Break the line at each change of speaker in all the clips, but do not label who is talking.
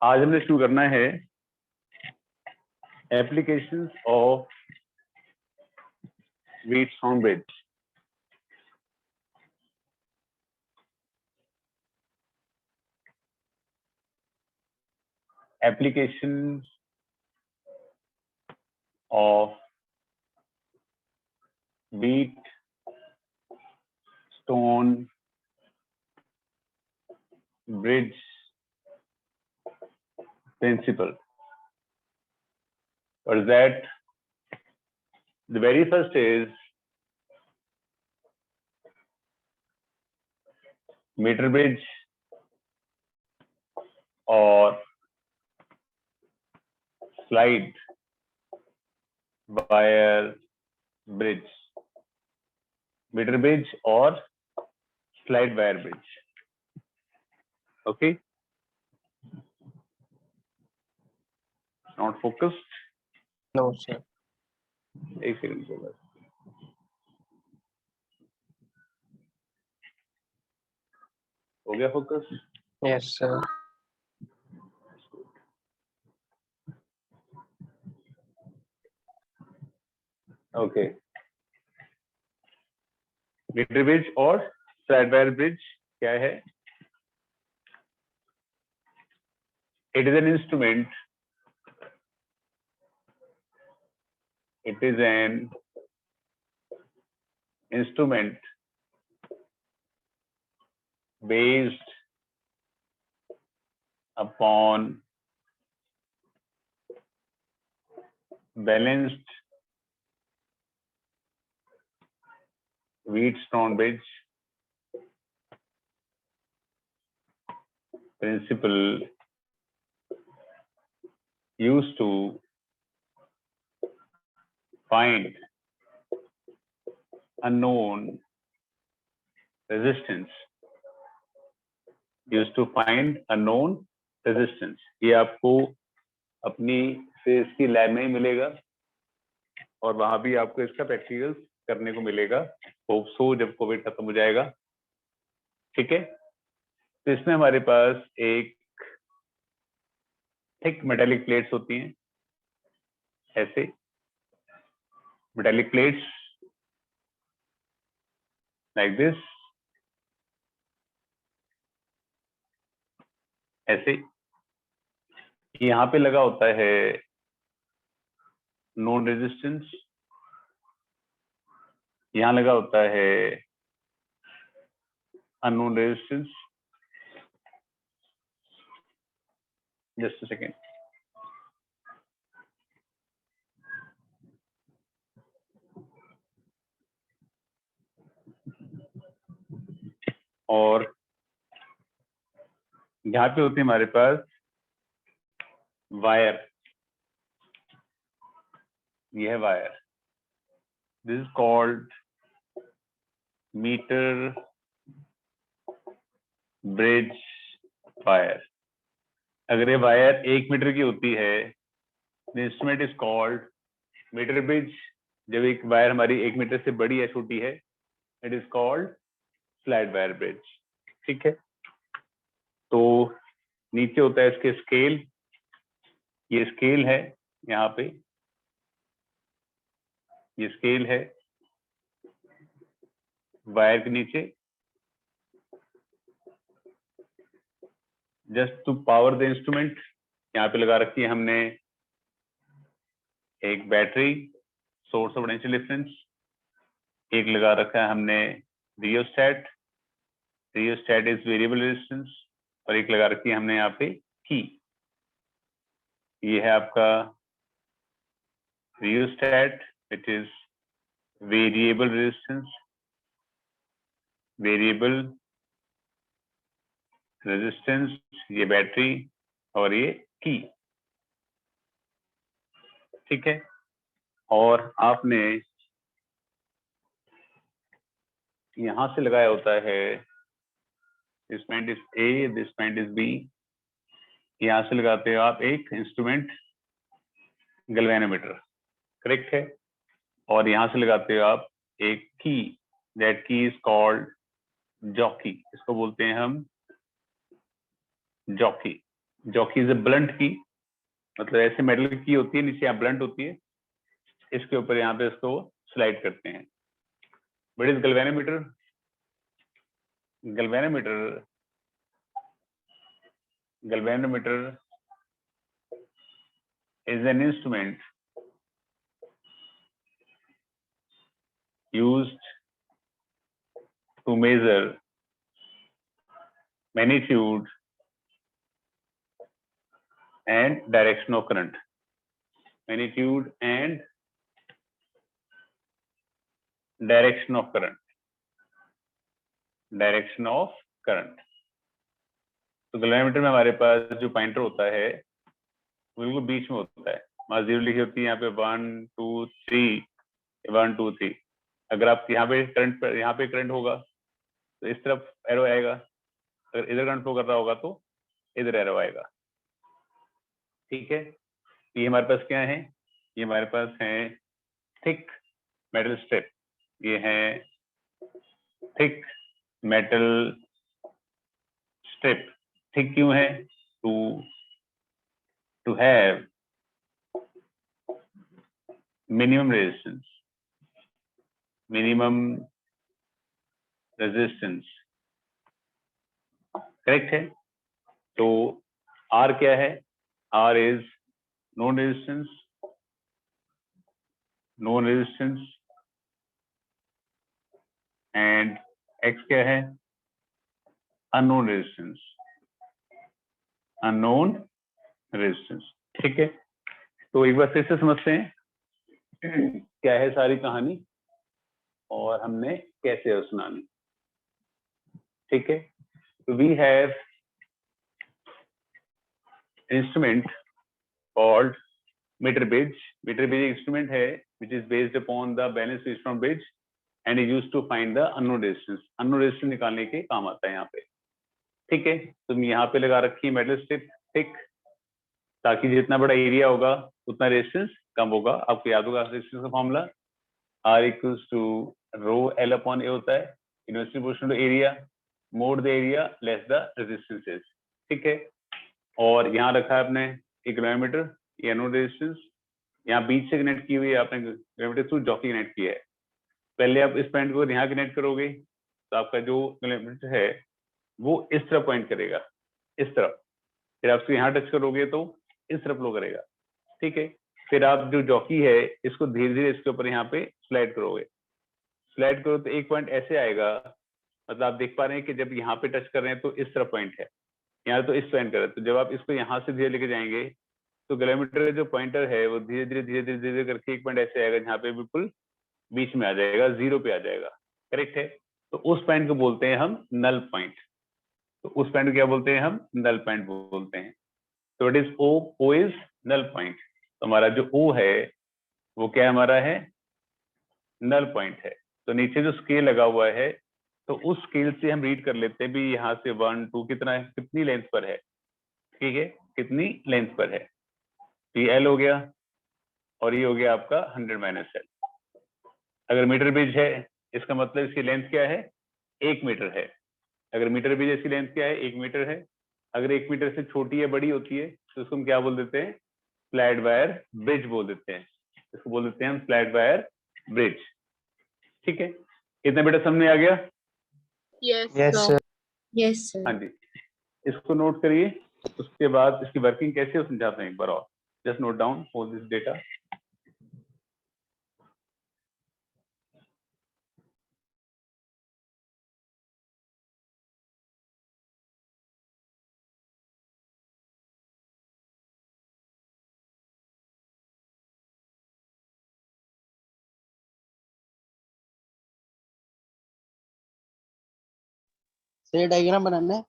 आज हमने शुरू करना है applications of Wheatstone Bridge। Applications of Wheatstone Bridge principle। What is that? The very first is meter bridge or slide wire bridge। Meter bridge or slide wire bridge। Okay, not focused।
No, sir.
एक second को बस। हो गया focus?
Yes, sir.
Okay, metre bridge और slide wire bridge क्या है? It is an instrument, it is an instrument based upon balanced Wheatstone bridge principle used to find unknown resistance। Used to find unknown resistance। ये आपको अपनी face की lab में ही मिलेगा और वहां भी आपको इसका प्रैक्टिकल करने को मिलेगा। होप सो जब कोविड खत्म हो जाएगा। ठीक है, तो इसमें हमारे पास एक थिक मेटालिक प्लेट्स होती हैं, ऐसे मेटालिक प्लेट्स लाइक दिस, ऐसे। यहाँ पे लगा होता है नोन रेजिस्टेंस, यहाँ लगा होता है unknown resistance. Just a second. और यहाँ पे होती है हमारे पास वायर। ये है wire, this is called metre bridge wire. अगर ये वायर 1 मीटर की होती है, the instrument is called metre bridge. जब एक वायर हमारी 1 मीटर से बड़ी या छोटी है, it is called slide wire bridge. ठीक है, तो नीचे होता है इसके स्केल। ये स्केल है, यहाँ पे ये स्केल है वायर के नीचे। Just to power the instrument यहाँ पे लगा रखी है हमने एक battery, source of potential difference. एक लगा रखा है हमने rheostat, rheostat is variable resistance. और एक लगा रखी है हमने यहाँ पे की। ये है आपका rheostat, it is variable resistance, variable resistance. ये बैटरी और ये की। ठीक है, और आपने यहां से लगाया होता है, this point is A, this point is B. यहां से लगाते हो आप एक इंस्ट्रूमेंट गैल्वेनोमीटर, करेक्ट है। और यहां से लगाते हो आप एक की, दैट की इज कॉल्ड जॉकी। इसको बोलते हैं हम jockey. Jockey is a blunt की, मतलब ऐसे मेटल की होती है, नीचे यहाँ ब्लंट होती है, इसके ऊपर यहाँ पे इसको स्लाइड करते हैं। What is galvanometer? Galvanometer galvanometer is an instrument used to measure magnitude and direction of current. Magnitude and direction of current. Direction of current. तो गैल्वेनोमीटर में हमारे पास जो पॉइंटर होता है वो बिल्कुल बीच में होता है, वहां जीरो लिखी होती है, यहाँ पे 1 2 3, 1 2 3। अगर आप यहाँ पे करंट होगा तो इस तरफ एरो आएगा, अगर इधर करंट फ्लो कर रहा होगा तो इधर एरो आएगा। ठीक है, ये हमारे पास क्या है? ये हमारे पास है थिक मेटल स्ट्रिप। ये है थिक मेटल स्ट्रिप। थिक क्यों है? To have minimum resistance. Correct है। तो आर क्या है? R is known resistance and X क्या है? Unknown resistance. ठीक है, तो एक बार फिर से समझते हैं क्या है सारी कहानी और हमने कैसे सुनानी। ठीक है, तो we have instrument called metre bridge. Metre bridge instrument है which is based upon the balance system bridge and is used to find the unknown resistance। unknown resistance निकालने के काम आता है यहाँ पे। ठीक है, तो यहाँ पे लगा रखी है मेटल स्ट्रिप थिक, ताकि जितना बड़ा एरिया होगा उतना रेजिस्टेंस कम होगा। आपको याद होगा रेजिस्टेंस का formula R equals to rho L upon A होता है, university portion to area mode the area less the resistances. ठीक है, और यहाँ रखा है आपने एक गैल्वेनोमीटर, ये एनोड रेजिस्टेंस यहाँ बीच से कनेक्ट की हुई है, आपने गैल्वेनोमीटर थ्रू जॉकी कनेक्ट किया है। पहले आप इस पॉइंट को यहाँ कनेक्ट करोगे तो आपका जो गैल्वेनोमीटर है वो इस तरफ पॉइंट करेगा, इस तरफ। फिर आप इसको यहाँ टच करोगे तो इस तरफ फ्लो करेगा। ठीक है, फिर आप जो जॉकी है इसको धीरे धीरे इसके ऊपर यहाँ पे स्लाइड करोगे। स्लाइड करो तो एक पॉइंट ऐसे आएगा, मतलब आप देख पा रहे हैं कि जब यहाँ पे टच कर रहे हैं तो इस तरफ पॉइंट है, यहाँ तो इस पॉइंट कर रहे हैं। तो जब आप इसको यहाँ से धीरे लेके जाएंगे तो गैल्वेनोमीटर का जो पॉइंटर है वो धीरे धीरे करके एक पॉइंट ऐसे आएगा जहाँ पे बिल्कुल बीच में आ जाएगा, जीरो पे आ जाएगा। करेक्ट है, तो उस पॉइंट को बोलते हैं हम नल पॉइंट। तो उस पॉइंट को क्या बोलते हैं हम? नल पॉइंट बोलते हैं। तो it is O is null point. तो हमारा जो ओ है वो क्या हमारा है? नल पॉइंट है। तो नीचे जो स्केल लगा हुआ है तो उस स्केल से हम रीड कर लेते हैं भी यहाँ से 1 2 कितना है, कितनी लेंथ पर है। ठीक है, कितनी लेंथ पर है। ये एल हो गया और ये हो गया आपका 100 माइनस एल। अगर मीटर ब्रिज है इसका मतलब इसकी लेंथ क्या है? 1 मीटर है। अगर मीटर ब्रिज इसकी लेंथ क्या है? 1 मीटर है। अगर 1 मीटर से छोटी या बड़ी होती है तो उसको हम क्या बोल देते हैं? फ्लैट वायर ब्रिज बोल देते हैं। इसको बोल देते हैं हम फ्लैट वायर ब्रिज। ठीक है, इतना बेटा समझ आ गया?
Yes,
Yes,
sir.
sir.
Yes, sir.
हाँ जी, इसको नोट करिए, उसके बाद इसकी वर्किंग कैसे हो समझाते हैं एक बार और। Just note down all this data.
सही डायग्राम बनाना है।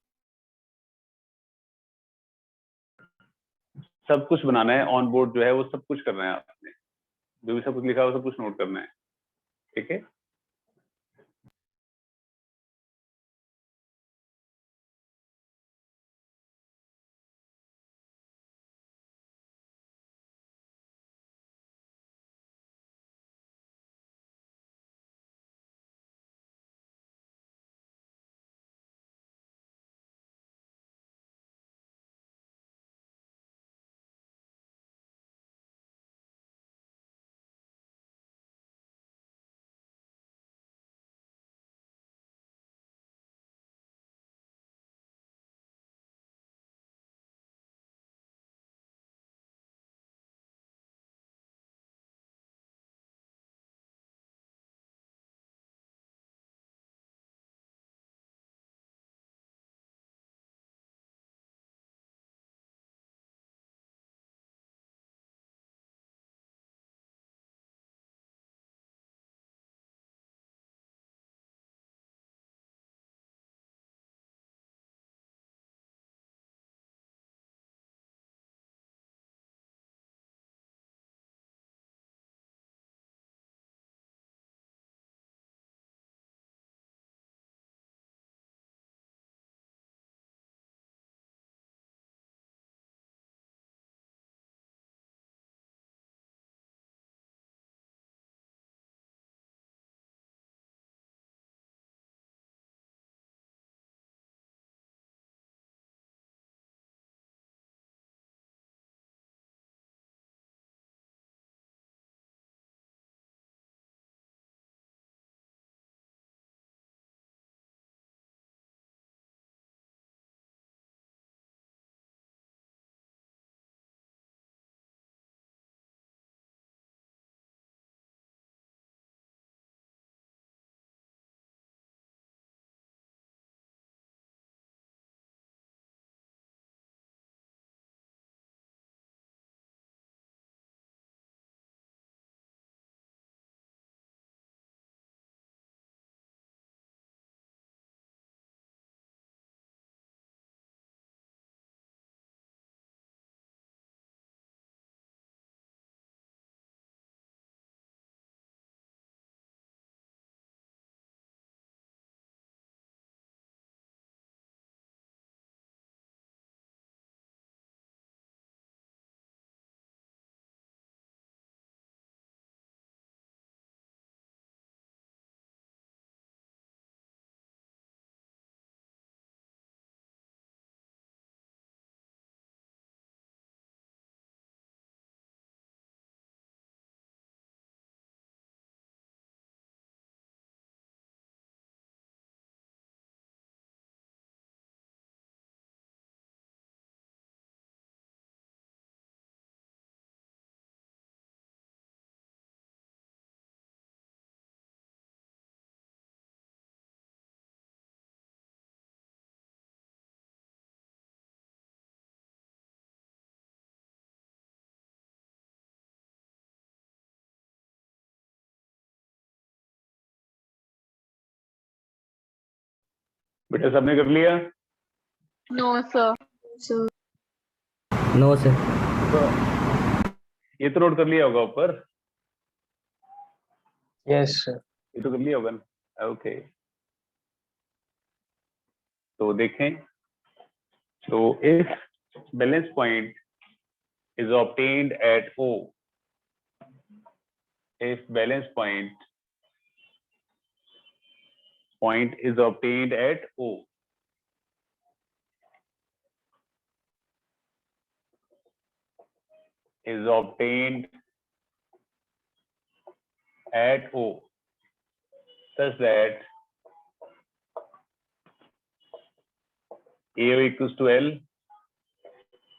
सब कुछ बनाना है, ऑन बोर्ड जो है वो सब कुछ करना है आपने, जो भी सब कुछ लिखा है वो सब कुछ नोट करना है। ठीक है। बेटा सबने कर लिया?
No, sir.
sir,
no sir.
तो ये तो नोट कर लिया होगा ऊपर,
Yes, sir.
ये तो कर लिया होगा ना? ओके, तो देखें, तो if balance point is obtained at O, if balance point is obtained at O, is obtained at O such that AO equals to L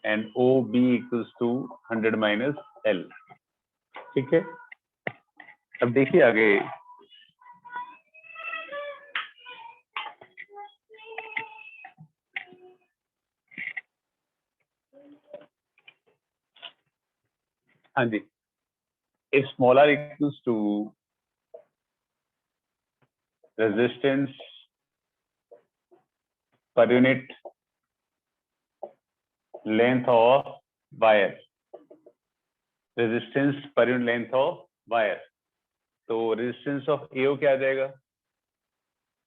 and OB equals to 100 minus L। ठीक है, अब देखिए आगे, हाँ जी, if small r equals to resistance per unit length of wire, resistance per unit length of wire, तो resistance of AO क्या आ जाएगा?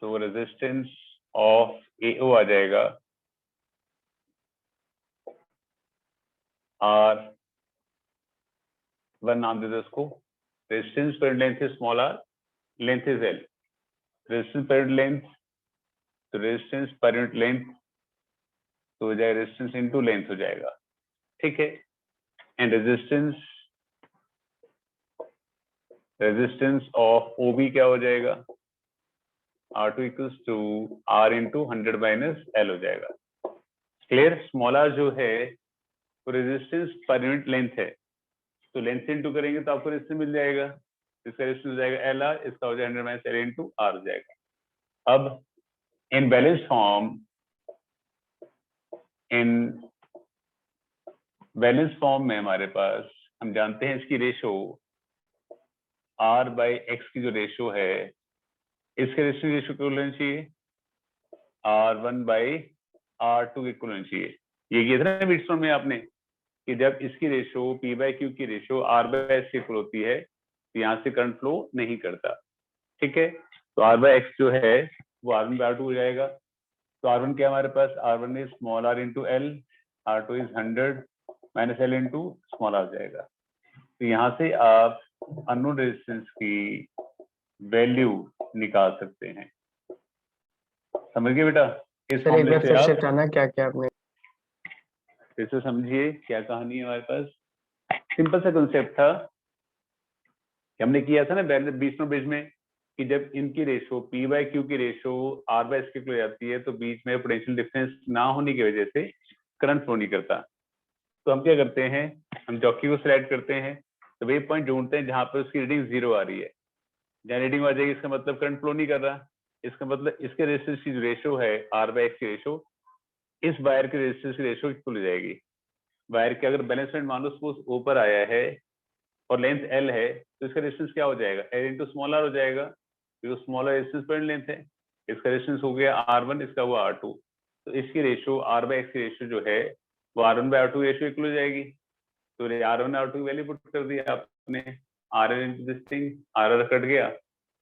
तो resistance of AO आ जाएगा R1, नाम दे दो उसको, resistance per unit length is small r, length is L, resistance per unit length, तो resistance per unit length तो हो जाएगा resistance into length हो जाएगा, ठीक है, and resistance of OB क्या हो जाएगा? R2 equals to R into 100 minus L हो जाएगा। क्लियर? स्मॉल r जो है वो रेजिस्टेंस पर यूनिट लेंथ है, तो लेंथ से इंटू करेंगे तो आपको रेजिस्टेंस मिल जाएगा, इसका रेजिस्टेंस हो जाएगा LR, इसका हो जाएगा 100 माइनस L इंटू R हो जाएगा। अब इन बैलेंस फॉर्म में हमारे पास, हम जानते हैं इसकी रेशो R/X की जो रेशो है, इसके रेशो क्या होना चाहिए? R1/R2 इक्वल होना चाहिए। ये किया था ना वीटस्टोन में आपने, कि जब इसकी रेशो P/Q की रेशो R/S इक्वल होती है तो यहाँ से करंट फ्लो नहीं करता, ठीक है, तो R/X जो है वो R1/R2 हो जाएगा। तो R1 क्या हमारे पास? R1 is small r into L, R2 is 100 minus L into small r जाएगा। तो यहाँ से आप अननोन रेजिस्टेंस की वैल्यू निकाल सकते हैं। समझ गए बेटा? इस
सर एक
फॉर्मूले
बार
से
फिर से
आप
बताना क्या क्या आपने।
फिर से समझिए क्या कहानी है हमारे पास। सिंपल सा कंसेप्ट था कि हमने किया था ना बीच में कि जब इनकी रेशो P/Q की रेशो R/S की हो जाती है तो बीच में पोटेंशियल डिफरेंस ना होने की वजह से करंट फ्लो नहीं करता। तो हम क्या करते हैं, हम जॉकी को सिलेक्ट करते हैं, तो वे पॉइंट ढूंढते हैं जहां पर उसकी रीडिंग 0 आ रही है। जहां रीडिंग आ जाएगी इसका मतलब करंट फ्लो नहीं कर रहा, इसका मतलब इसके रेजिस्टेंस की जो रेशो है R/X की रेशो, इस वायर के रेजिस्टेंस की रेशो इक्वल हो जाएगी। वायर के अगर बैलेंस पॉइंट मान लो सपोज ऊपर आया है और लेंथ L है, तो इसका रेजिस्टेंस क्या हो जाएगा? L इंटू स्मॉल r हो जाएगा, क्योंकि स्मॉलर रेजिस्टेंस पॉइंट लेंथ है, इसका रेजिस्टेंस हो गया R1, इसका हुआ R2, तो इसकी रेशो R/X की रेशो जो है वो R1/R2 रेशो इक्वल हो जाएगी। तो R1 R2 की वैल्यू पुट कर दी आपने, RL into this thing, RR cut गया,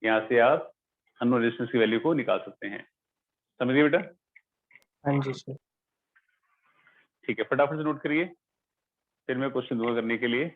यहाँ से आप अननोन रेजिस्टेंस की वैल्यू को निकाल सकते हैं। समझ गए बेटा?
हाँ जी सर।
ठीक है, फटाफट से नोट करिए, फिर मैं क्वेश्चन दूंगा करने के लिए।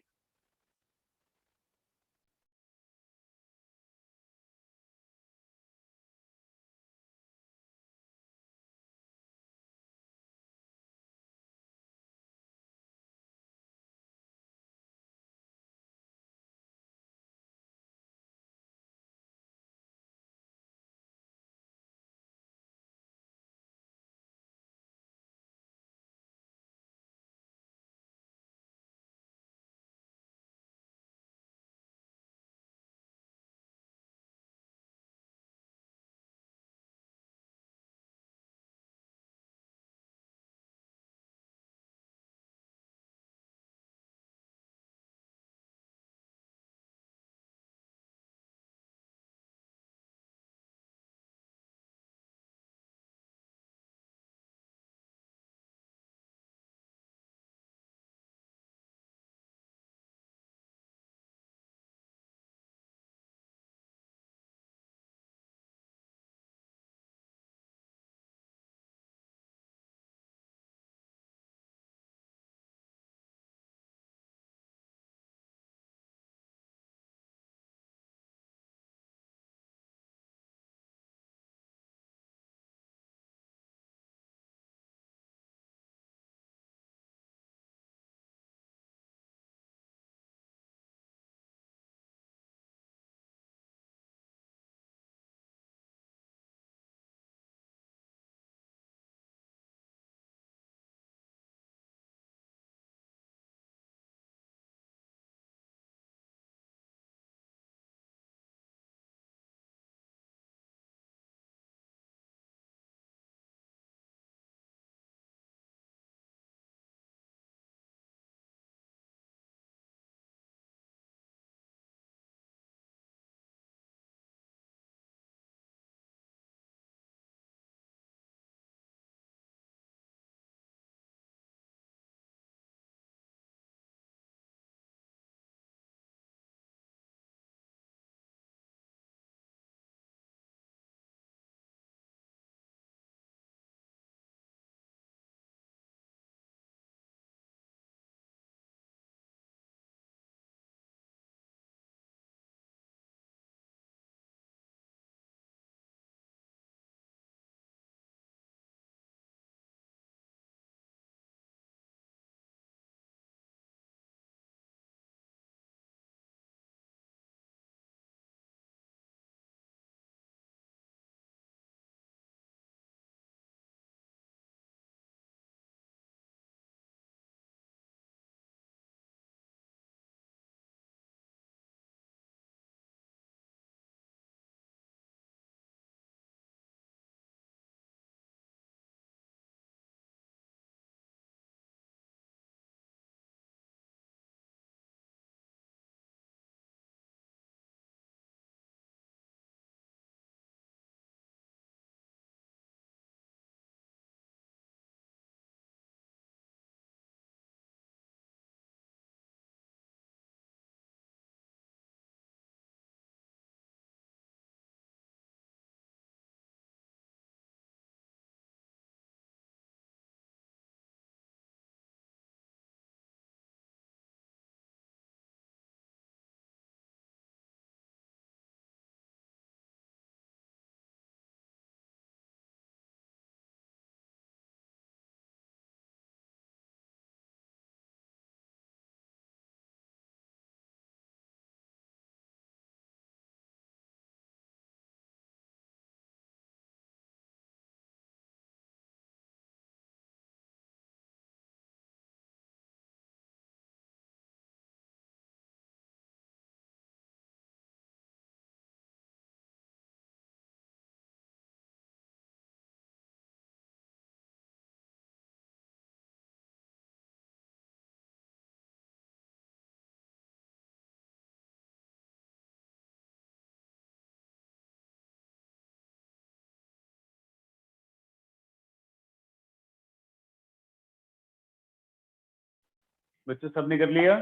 बच्चों सबने कर लिया?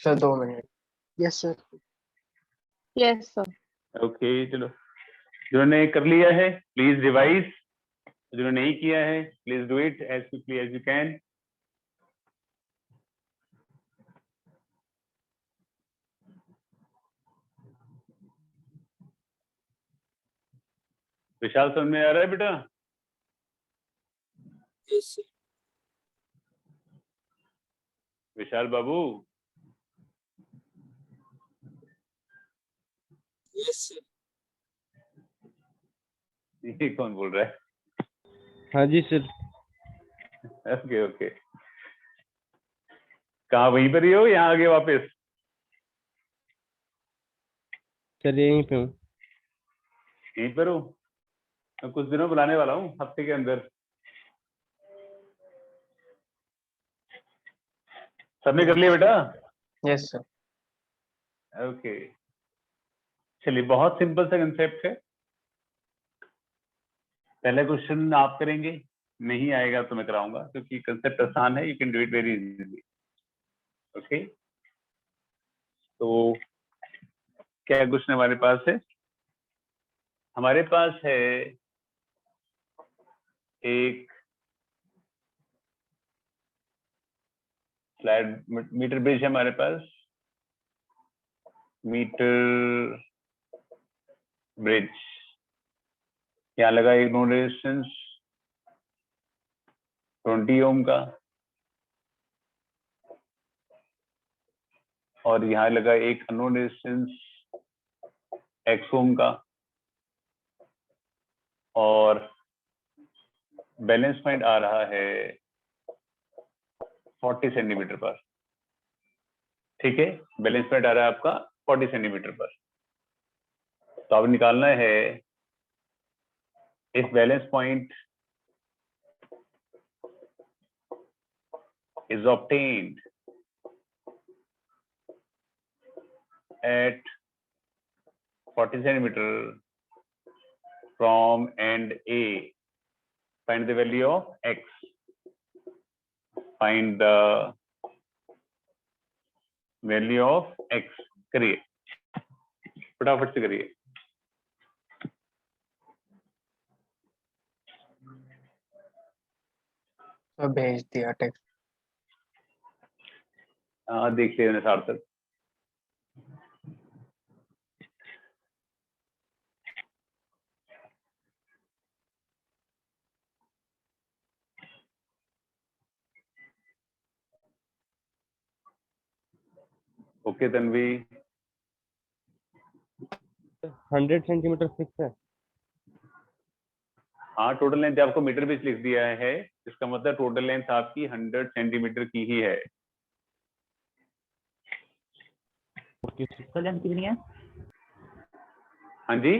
Sir 2 minute.
Yes sir.
Yes, sir.
Okay चलो, जिन्होंने कर लिया है प्लीज रिवाइज, जिन्होंने नहीं किया है please do it as quickly as you can. Vishal समझ में आ रहा है बेटा? विशाल बाबू, ये कौन बोल रहा है?
हाँ जी सर।
ओके ओके, कहाँ वहीं पर ही हो यहाँ आगे वापस?
सर यहीं पे हूँ।
यहीं पर हो? मैं कुछ दिनों बुलाने वाला हूँ हफ्ते के अंदर। सबने कर लिया बेटा?
Yes sir.
ओके चलिए, बहुत सिंपल सा कंसेप्ट है। पहला क्वेश्चन आप करेंगे, नहीं आएगा तो मैं कराऊंगा क्योंकि कंसेप्ट आसान है, you can do it very easily. Okay, तो क्या क्वेश्चन हमारे पास है? हमारे पास है एक फ्लैट मीटर ब्रिज है हमारे पास, मीटर ब्रिज। यहाँ लगा एक नोड रेजिस्टेंस 20 ओम का, और यहाँ लगा एक अननोन रेजिस्टेंस x ओम का, और बैलेंस पॉइंट आ रहा है 40 सेंटीमीटर पर। ठीक है, बैलेंस पॉइंट आ रहा है आपका 40 सेंटीमीटर पर। तो अब निकालना है if balance point is obtained at 40 centimeter from end A, find the value of x, find the value of x। करिए, फटाफट से करिए।
सर भेज दिया टेक्स्ट।
हाँ देख लिया मैंने सार्थक। ओके तन्वी,
100 सेंटीमीटर फिक्स है।
हाँ टोटल लेंथ आपको मीटर बीच लिख दिया है, इसका मतलब टोटल लेंथ आपकी 100 सेंटीमीटर की ही है।
टोटल लेंथ कितनी है?
हाँ जी,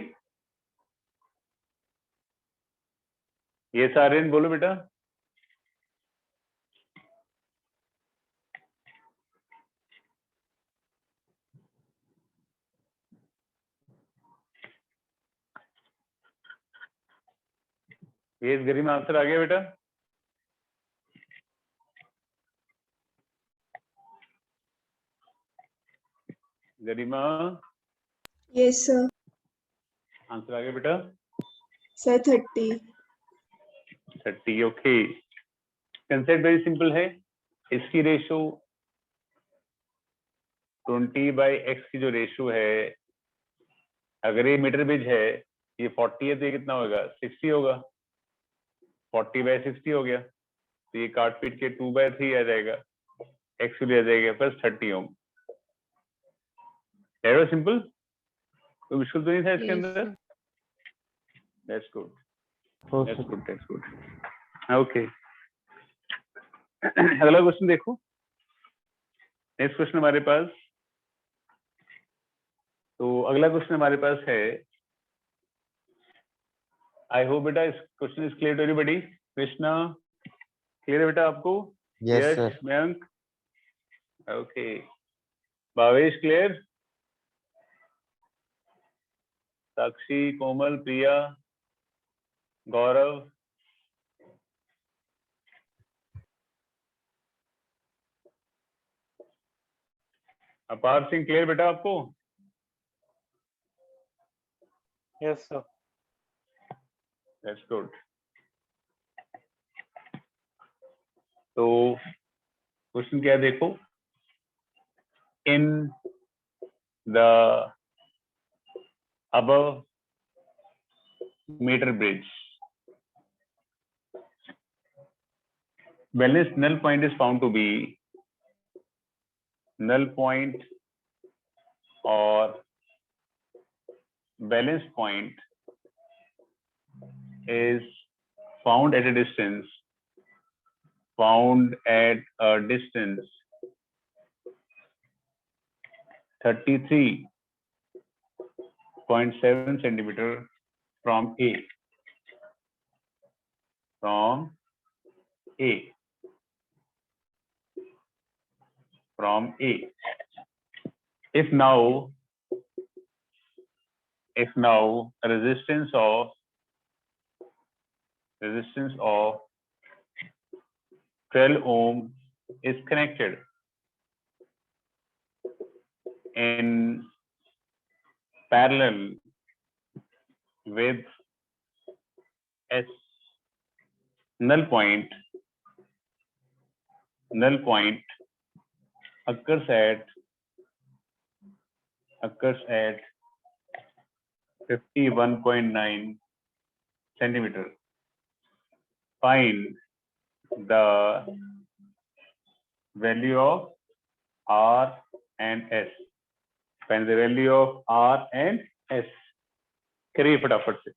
ये सारे बोलो बेटा। ये इस गरिमा आंसर आ गया बेटा? गरिमा
यस सर।
आंसर आ गया बेटा?
Sir 30।
30। Okay, concept very simple है। इसकी रेशो 20/x की जो रेशो है, अगर ये मीटर ब्रिज है, ये 40 है तो ये कितना होगा? 60 होगा। 40/60 हो गया, तो ये काट पीट के 2/3 आ जाएगा, x भी आ जाएगा प्लस 30 ओम। वेरी सिंपल, कोई मुश्किल तो नहीं था इसके
Yes,
अंदर?
sir.
दैट्स गुड,
हो
that's
sir.
Good, that's good. Okay, अगला क्वेश्चन देखो। नेक्स्ट क्वेश्चन हमारे पास, तो अगला क्वेश्चन हमारे पास है, आई होप बेटा इस question is clear to everybody. Krishna clear है बेटा आपको?
Yes sir.
Mayank okay, Bhavesh clear? Sakshi, Komal, Priya, Gaurav, Apar Singh clear बेटा आपको?
Yes, sir.
That's good. तो क्वेश्चन क्या है देखो, in the above meter bridge, balanced null point is found to be null point or balance point is found at a distance 33.7 centimeter from A. From A. If now resistance of 12 ohm is connected in parallel with S, null point occurs at 51.9 centimeter. Find the value of R and S. Find the value of R and S. करिए फटाफट से।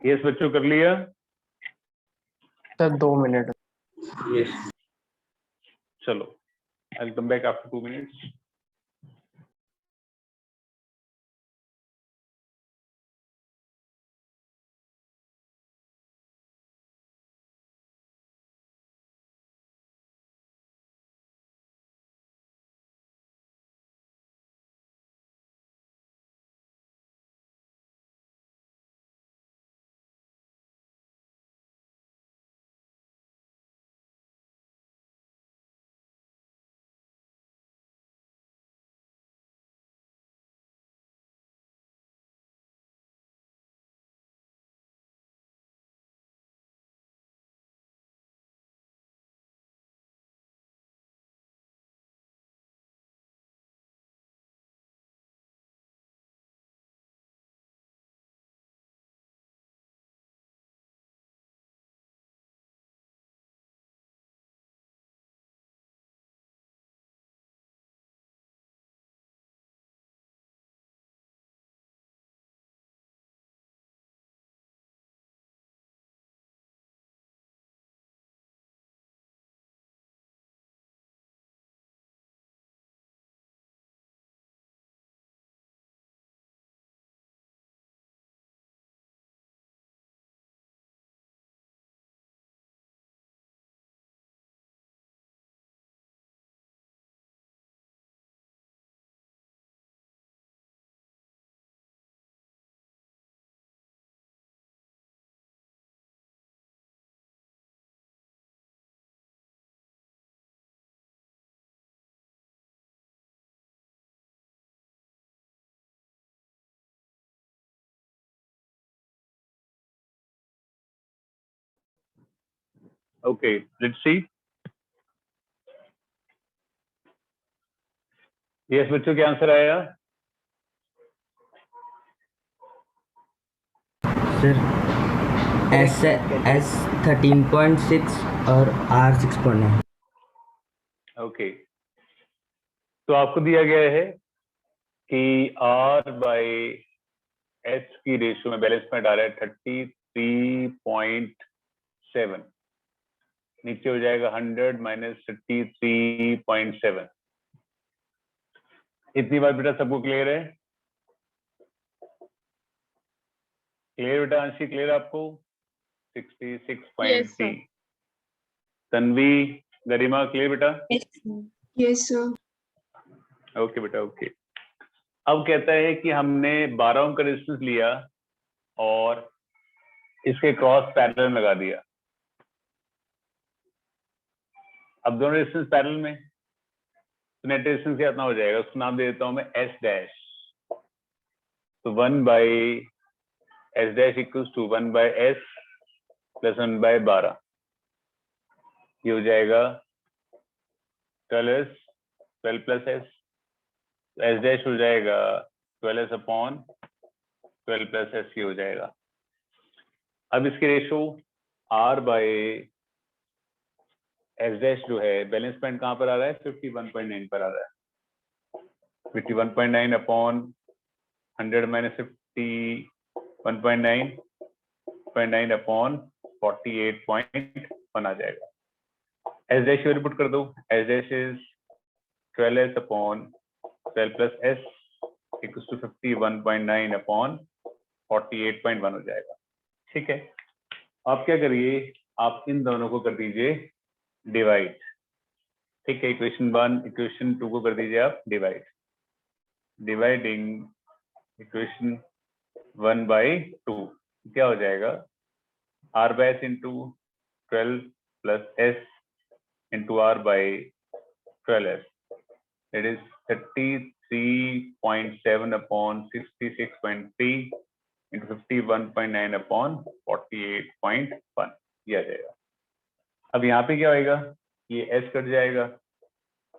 Yes बच्चों कर लिया?
Sir 2 minute.
चलो, I'll come back after 2 minutes. Okay, let's see. Yes, बच्चों क्या answer आया?
सर S 13.6 और R 6.9।
ओके, तो आपको दिया गया है कि R बाई S की रेशियो में बैलेंस पॉइंट आ रहा है 33.7, नीचे हो जाएगा 100 माइनस 33.7। इतनी बात बेटा सबको क्लियर है? क्लियर बेटा अंशी, क्लियर आपको? 66.3। तन्वी, गरिमा, क्लियर बेटा?
Yes, sir.
ओके बेटा, ओके। अब कहता है कि हमने 12 ओम का रेजिस्टेंस लिया और इसके क्रॉस पैरेलल लगा दिया। अब दोनों रेजिस्टेंस पैरेलल में, तो नेट रेजिस्टेंस कितना हो जाएगा? उसको नाम दे देता हूं मैं एस डैश। तो 1 by S dash equals to 1 by S plus 1 by 12। ये हो जाएगा 12s 12 plus S, S dash हो जाएगा 12s अपॉन 12 प्लस एस, ये हो जाएगा। अब इसकी ratio R by S dash जो है बैलेंस पॉइंट कहां पर आ रहा है? 51.9 पर आ रहा है। 51.9 अपॉन 100 माइनस 51.9 अपॉन 48.1 आ जाएगा। एस डैश पुट कर दो, S dash is 12s upon 12 plus S equals to 51.9 upon 48.1 हो जाएगा। ठीक है, आप क्या करिए, आप इन दोनों को कर दीजिए डिवाइड। ठीक है, इक्वेशन 1 इक्वेशन 2 को कर दीजिए आप डिवाइड। डिवाइडिंग इक्वेशन 1 बाई 2 क्या हो जाएगा? R by S into 12 plus S into R by 12s, it is 33.7 upon 66.3 into 51.9 upon 48.1, ये आ जाएगा। अब यहाँ पे क्या होएगा? ये s कट जाएगा,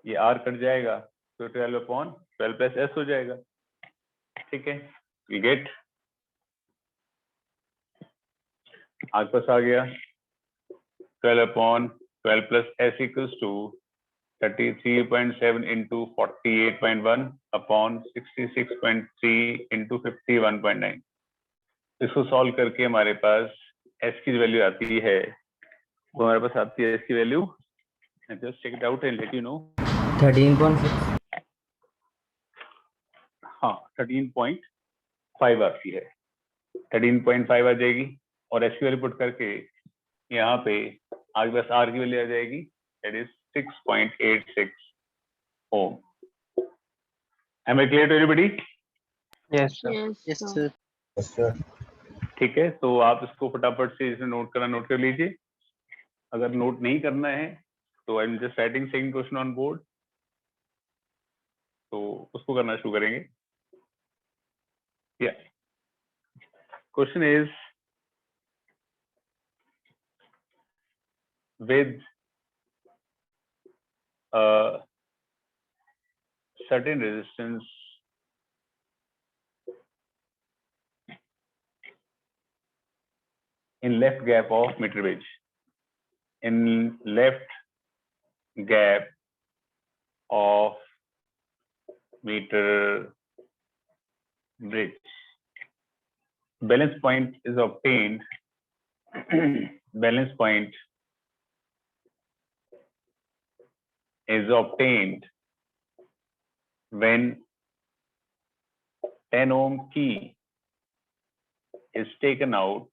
ये r कट जाएगा, तो 12 अपॉन 12 प्लस s हो जाएगा। ठीक है, you get, आपके पास आ गया 12 upon 12 plus s equals to 33.7 into 48.1 upon 66.3 into 51.9। इसको सॉल्व करके हमारे पास s की वैल्यू आती है तो हमारे पास आती है इसकी value, just check it out and let you know.
13.6.
हाँ 13.5 आती है, 13.5 आ जाएगी, और एस की वैल्यू पुट करके यहाँ पे आपके पास आर की वैल्यू आ जाएगी, that is 6.86 ohm. Am I clear to everybody?
Yes, sir.
Yes,
yes
sir.
Sir.
ठीक है, तो आप इसको फटाफट से इसमें नोट कर लीजिए। अगर नोट नहीं करना है तो I am just writing second question on board, तो उसको करना शुरू करेंगे। या question is with certain resistance in left gap of meter bridge. In left gap of meter bridge, balance point is obtained. Balance point is obtained when 10 ohm key is taken out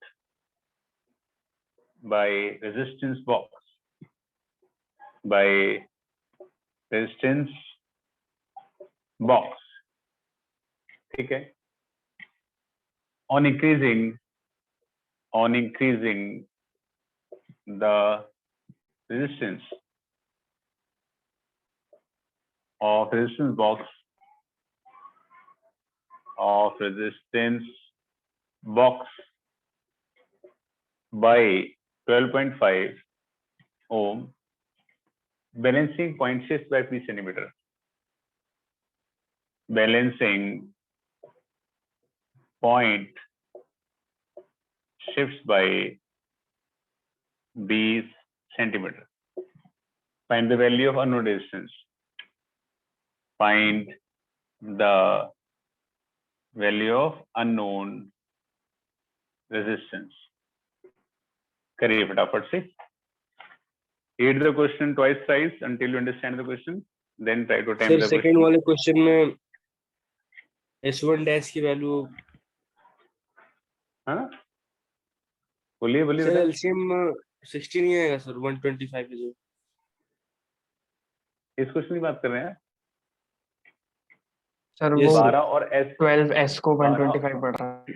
by resistance box, by resistance box. ठीक है, on increasing the resistance of resistance box by 12.5 ohm, balancing point shifts by p centimeter. Balancing point shifts by b centimeter. Find the value of unknown resistance. Find the value of unknown resistance. करिए फटाफट से। Read the question twice thrice until you understand the question. Then try to attempt
sir
the
second
question.
वाले question में S1 dash की value
हाँ, बोलिए बोलिए
sir
बेटा।
एलसीएम 60 नहीं आएगा सर, 125 है जो।
इस क्वेश्चन की बात कर रहे हैं।
सर
Yes,
वो
sir.
12 और S,
12S को 125 पड़ रहा है।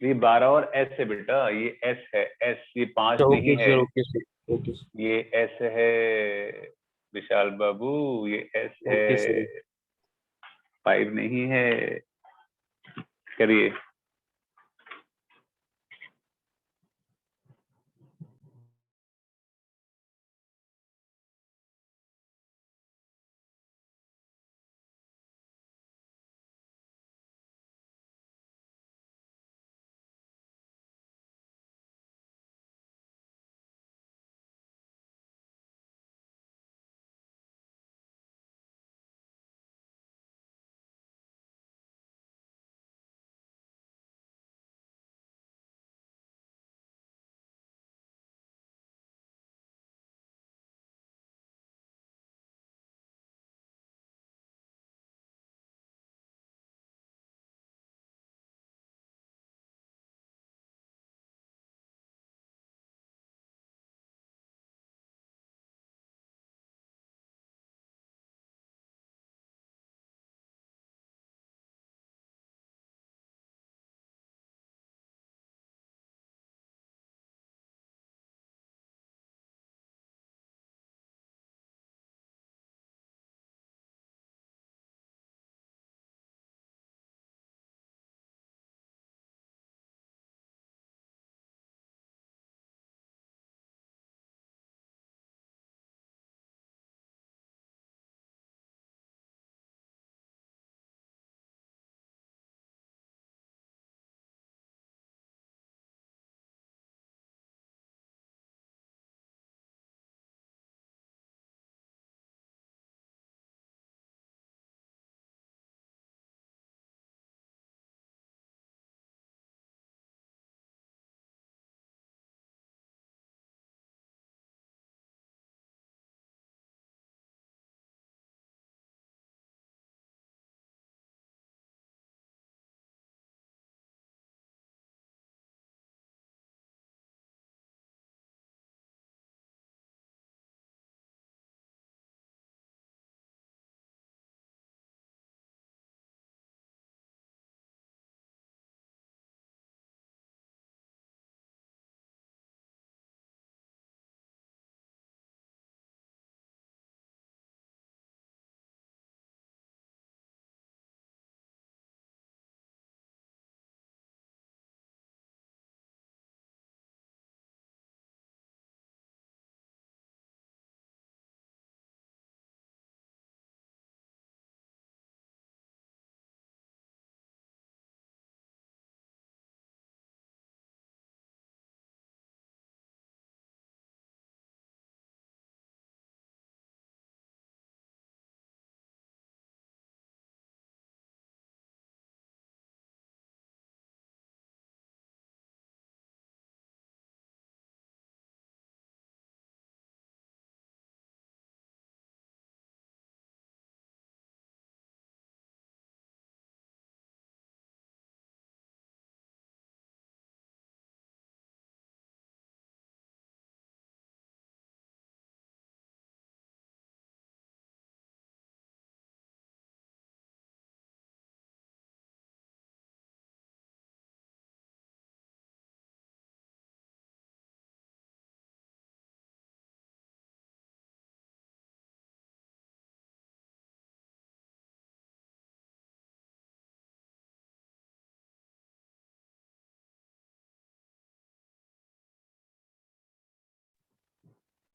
ये 12 और S है बेटा, ये S है, S, ये 5
ओके
नहीं है,
sir, okay sir, okay sir,
ये S है विशाल बाबू, ये S है,
ओके सर।
5 नहीं है। करिए।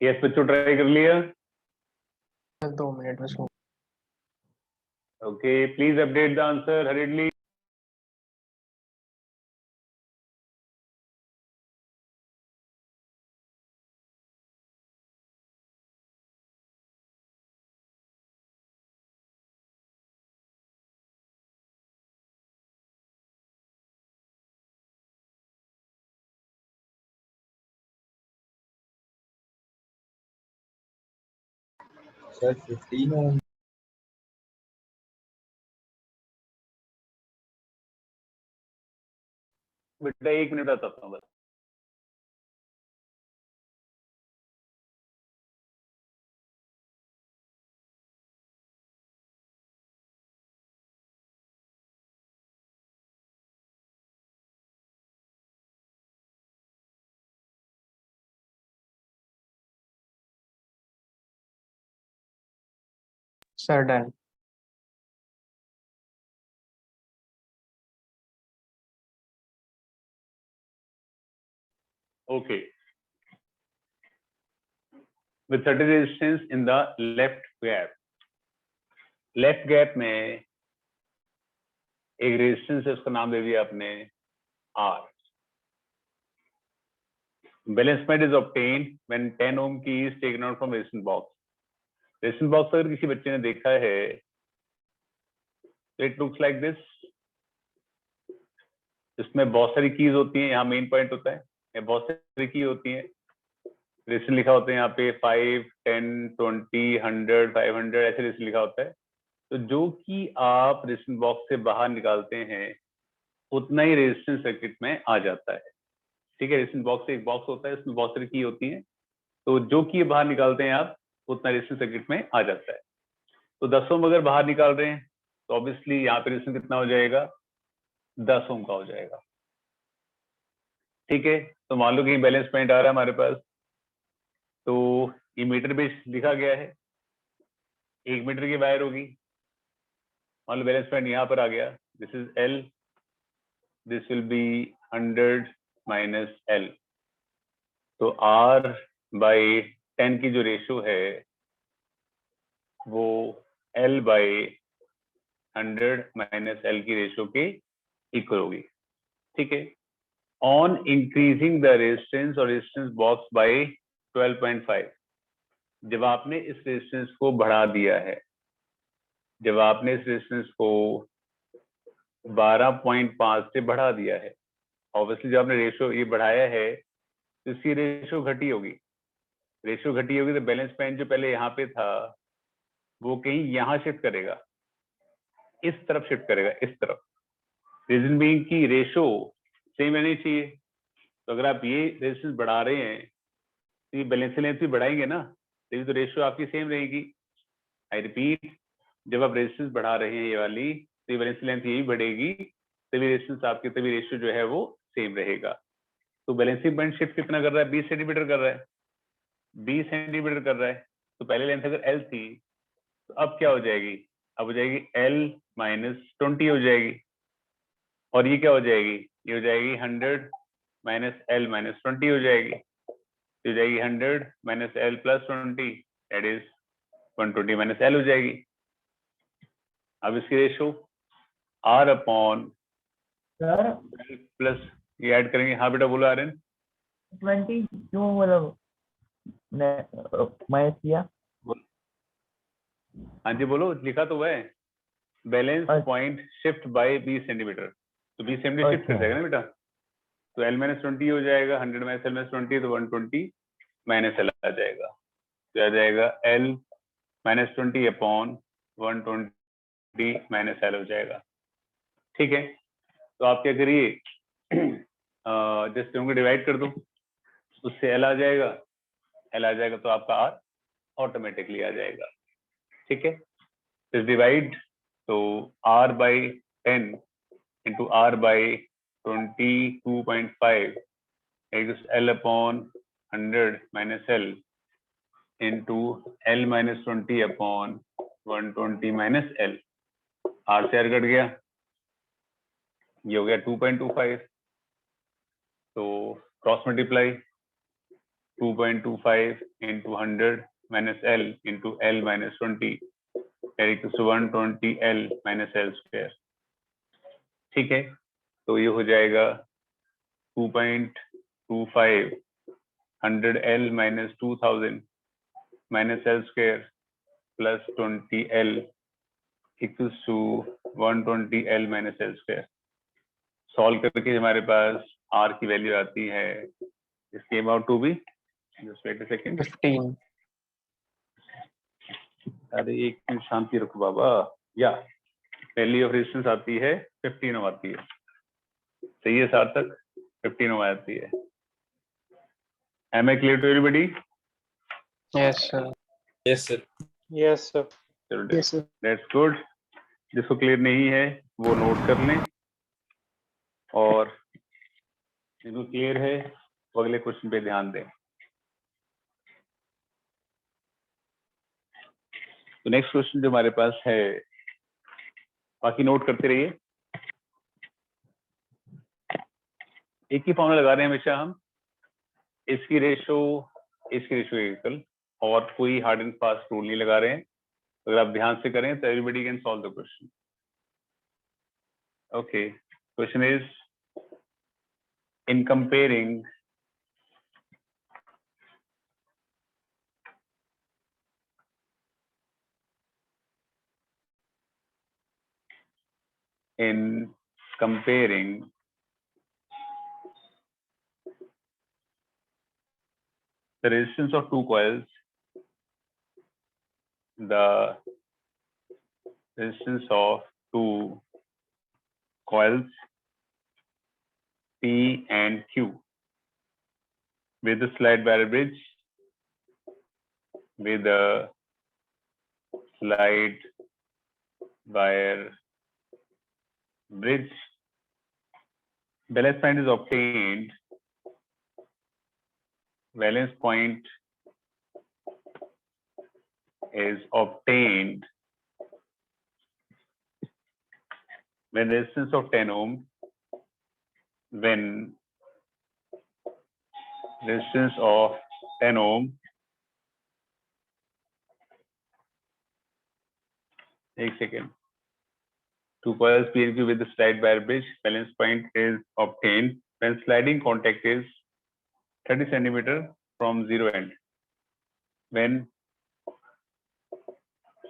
यस बच्चों, ट्राई कर लिया?
2 मिनट में so
okay, please update the answer हरिडली.
Sir, 15 ohm.
बेटा 1 मिनट बताता हूँ बस.
Sir done.
Okay. With certain resistance in the left gap. Left gap में एक रेजिस्टेंस है, उसका नाम दे दिया आपने R. Balancement is obtained when 10 ohm key is taken out from resistance box. Resistance box अगर किसी बच्चे ने देखा है, it looks like this. इसमें बहुत सारी कीज होती हैं, यहाँ मेन पॉइंट होता है, यहाँ बहुत सारी की होती हैं. रेजिस्टेंस लिखा होता है यहाँ पे 5, 10, 20, 100, 500 ऐसे रेजिस्टेंस लिखा होता है. तो जो कि आप रेजिस्टेंस बॉक्स से बाहर निकालते हैं उतना ही रेजिस्टेंस सर्किट में आ जाता है. ठीक है, रेजिस्टेंस बॉक्स एक बॉक्स होता है, इसमें बहुत सारी की होती हैं, तो जो की बाहर निकालते हैं आप उतना रेजिस्टेंस सर्किट में आ जाता है. तो 10 ओम अगर बाहर निकाल रहे हैं तो ऑब्वियसली यहाँ पे रेजिस्टेंस कितना हो जाएगा, 10 ओम का हो जाएगा. ठीक है, तो मान लो कि बैलेंस पॉइंट आ रहा है हमारे पास, तो ये मीटर बेस लिखा गया है, 1 मीटर की वायर होगी. मान लो बैलेंस पॉइंट यहाँ पर आ गया, this is L, this will be 100 minus L. तो R/10 की जो रेशो है वो L/100 माइनस L की रेशो के इक्वल होगी. ठीक है. ऑन इंक्रीजिंग द रेजिस्टेंस और रेजिस्टेंस बॉक्स बाय 12.5, जब आपने इस रेजिस्टेंस को बढ़ा दिया है, जब आपने इस रेजिस्टेंस को 12.5 से बढ़ा दिया है, ऑब्वियसली जब आपने रेशो ये बढ़ाया है तो इसकी रेशो घटी होगी. रेशो घटी होगी तो बैलेंस पॉइंट जो पहले यहाँ पे था वो कहीं यहाँ शिफ्ट करेगा, इस तरफ शिफ्ट करेगा, इस तरफ. रीजन बीइंग की रेशो सेम रहनी चाहिए. तो अगर आप ये रेजिस्टेंस बढ़ा रहे हैं तो ये बैलेंस लेंथ भी बढ़ाएंगे ना, तो रेशो आपकी सेम रहेगी. आई रिपीट, जब आप रेजिस्टेंस बढ़ा रहे हैं ये वाली, तो बैलेंस लेंथ यही बढ़ेगी, तभी रेजिस्टेंस आपकी, तभी रेशियो जो है वो सेम रहेगा. तो बैलेंसिंग पॉइंट शिफ्ट कितना कर रहा है, 20 सेंटीमीटर कर रहा है, 20 सेंटीमीटर कर रहा है. तो पहले लेंथ अगर L थी तो अब क्या हो जाएगी, अब हो जाएगी L-20 हो जाएगी. और ये क्या हो जाएगी, ये हो जाएगी 100 माइनस L माइनस 20 हो जाएगी. तो हो जाएगी 100 minus L plus 20, that is 120 minus L हो जाएगी. अब इसकी ratio R upon
sir
plus ये ऐड करेंगे. हाँ बेटा बोलो आर्यन.
20 क्यों मतलब माइनस किया?
हाँ जी बोलो, लिखा तो है balance point shift by 20 centimetre, तो 20 सेंटीमीटर शिफ्ट कर जाएगा ना बेटा. तो L माइनस 20 हो जाएगा, 100 माइनस L माइनस 20 तो 120 माइनस L आ जाएगा. तो आ जाएगा L minus 20 upon 120 minus L हो जाएगा. ठीक है, तो आप क्या करिए, जस्ट उनको डिवाइड कर दो, उससे L आ जाएगा, L आ जाएगा तो आपका R ऑटोमेटिकली आ जाएगा. ठीक है, तो डिवाइड, तो R by 10 into R by 22.5 equals L upon 100 minus L into L minus 20 upon 120 minus L. R से R कट गया, ये हो गया 2.25. तो cross multiply 2.25 into 100 minus L into L minus 20 equals to 120 L minus L square. ठीक है, तो ये हो जाएगा 2.25 100L minus 2000 minus L square plus 20L equals to 120L minus L square. Solve करके हमारे पास R की वैल्यू आती है, इसके about to be, just wait a second,
15.
अरे एक मिनट शांति रखो बाबा, या वैल्यू ऑफ रेजिस्टेंस आती है 15 ओम आती है, सही है सार्थक, 15 ओम आती है. Am I clear to everybody?
Yes, sir.
Yes, sir.
Yes, sir.
चलो
Yes, sir.
that's good. जिसको क्लियर नहीं है वो नोट कर लें, और जिनको क्लियर है वो अगले क्वेश्चन पे ध्यान दें. तो नेक्स्ट क्वेश्चन जो हमारे पास है, बाकी नोट करते रहिए. एक ही फॉर्मूला लगा रहे हैं हमेशा हम, इसकी रेशो इक्वल, और कोई हार्ड एंड फास्ट रूल नहीं लगा रहे हैं. अगर आप ध्यान से करें तो everybody can solve the question. Okay, question is in comparing the resistance of two coils, the resistance of two coils P and Q with a slide wire bridge, with a slide wire bridge. Balance point is obtained. Valence point is obtained when resistance of 10 ohm, when resistance of 10 ohm, एक second, two coils P and Q with the slide wire bridge, valence point is obtained when sliding contact is 30 centimeter from zero end. When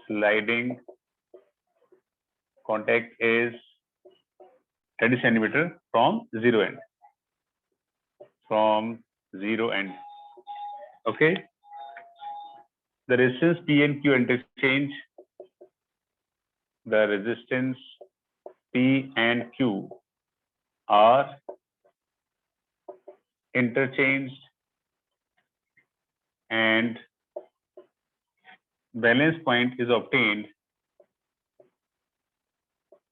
sliding contact is 30 centimeter from zero end. From zero end. Okay. The resistance P and Q interchange. The resistance P and Q are interchanged, and balance point is obtained.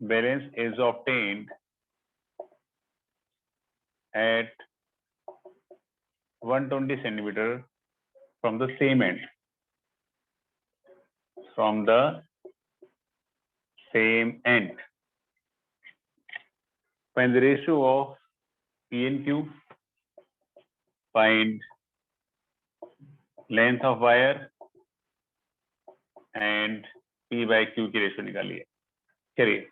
Balance is obtained at 120 centimeter from the same end. From the same end. Find the ratio of P and Q. Find length of wire and P by Q की ratio निकालिए. करिए,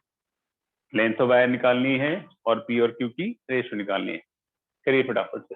length of wire निकालनी है और P और Q की ratio निकालनी है. करिए फटाफट से.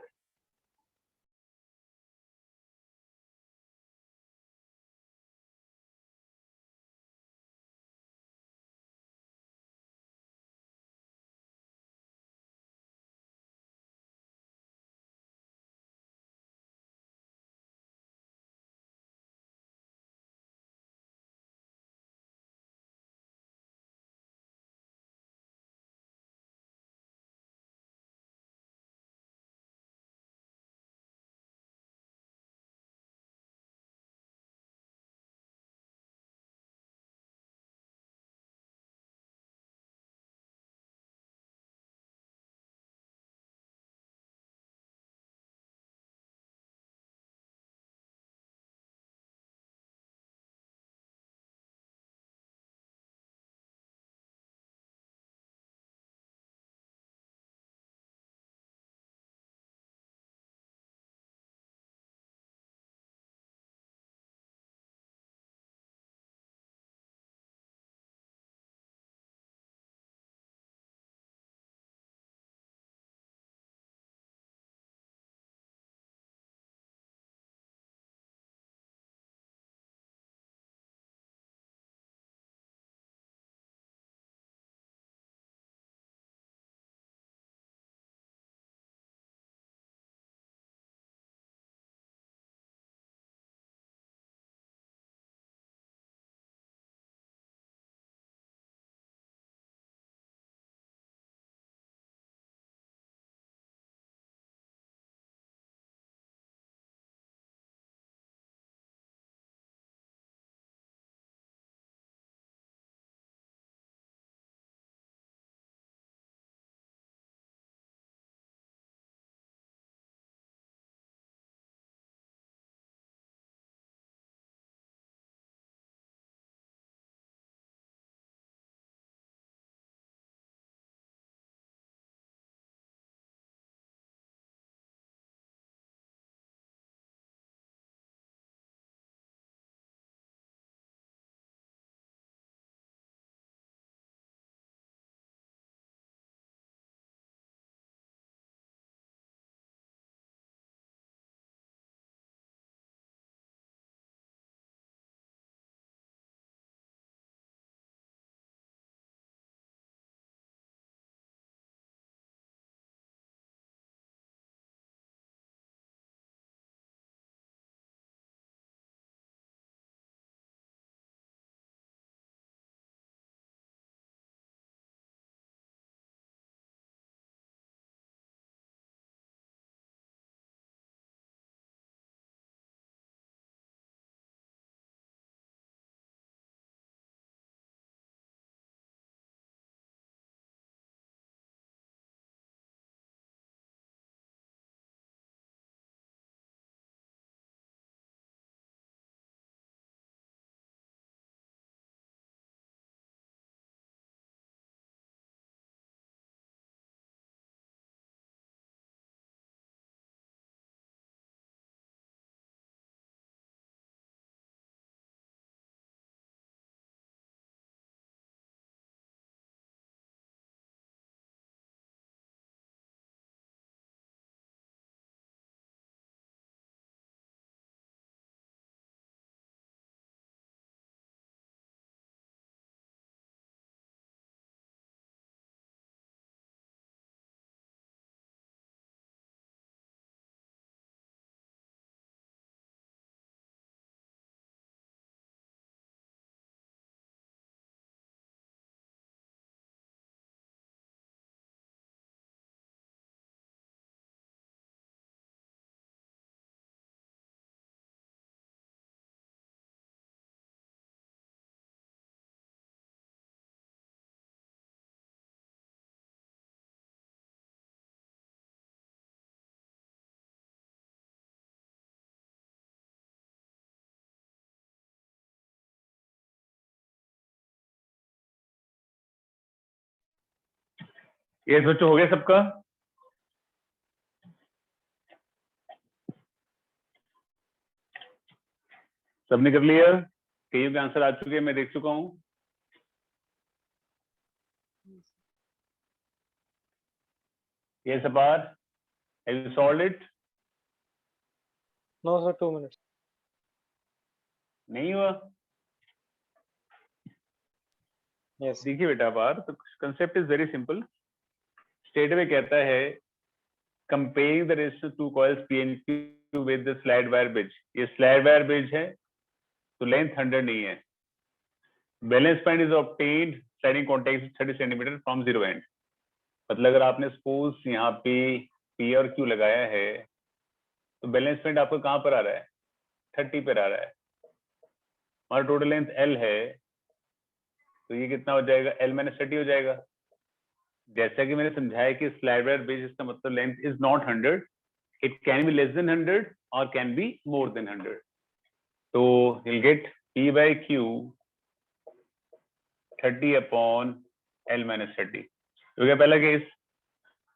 ये बच्चों हो गया सबका? सबने कर लिया? कईयों के आंसर आ चुके हैं, मैं देख चुका हूं। Yes, Apar, have you solved it?
No, sir, 2 minutes.
नहीं हुआ?
Yes.
देखिए बेटा अपार, तो कंसेप्ट इज वेरी सिंपल। स्टेटवे कहता है comparing the resistance two coils P and Q with the slide wire bridge. ये स्लाइड वायर ब्रिज है तो लेंथ 100 नहीं है। Balance point is obtained sliding contact 30 centimetre from zero and. मतलब अगर आपने सपोज यहाँ पे पी और क्यू लगाया है तो बैलेंस पॉइंट आपको कहाँ पर आ रहा है? 30 पर आ रहा है। हमारा टोटल लेंथ एल है तो ये कितना हो जाएगा? एल माइनस 30 हो जाएगा। जैसा कि मैंने समझाया कि स्लाइड वायर ब्रिज इसका मतलब length is not 100, it can be less than 100 और कैन बी मोर देन 100। तो you'll get P by Q 30 upon L minus 30। तो क्या पहला केस?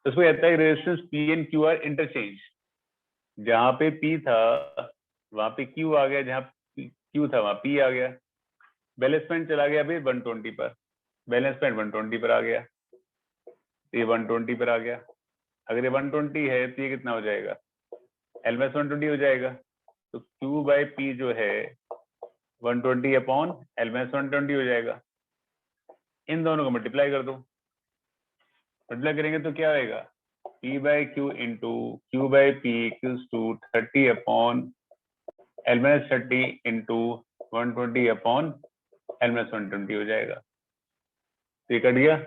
उसको कहता है resistance P and Q are interchange. जहां पे P था वहां पे Q आ गया, जहां Q था वहां P आ गया। बैलेंस पॉइंट चला गया अभी 120 पर, बैलेंस पॉइंट 120 पर आ गया, तो ये 120 पर आ गया। अगर ये 120 है तो ये कितना हो जाएगा? L माइनस 120 हो जाएगा। तो Q बाई P जो है 120 अपॉन L माइनस 120 हो जाएगा। इन दोनों को मल्टीप्लाई कर दो। मल्टीप्लाई करेंगे तो क्या आएगा? P by Q into Q by P equals to 30 upon L minus 30 into 120 upon L minus 120 हो जाएगा। तो ये कट गया।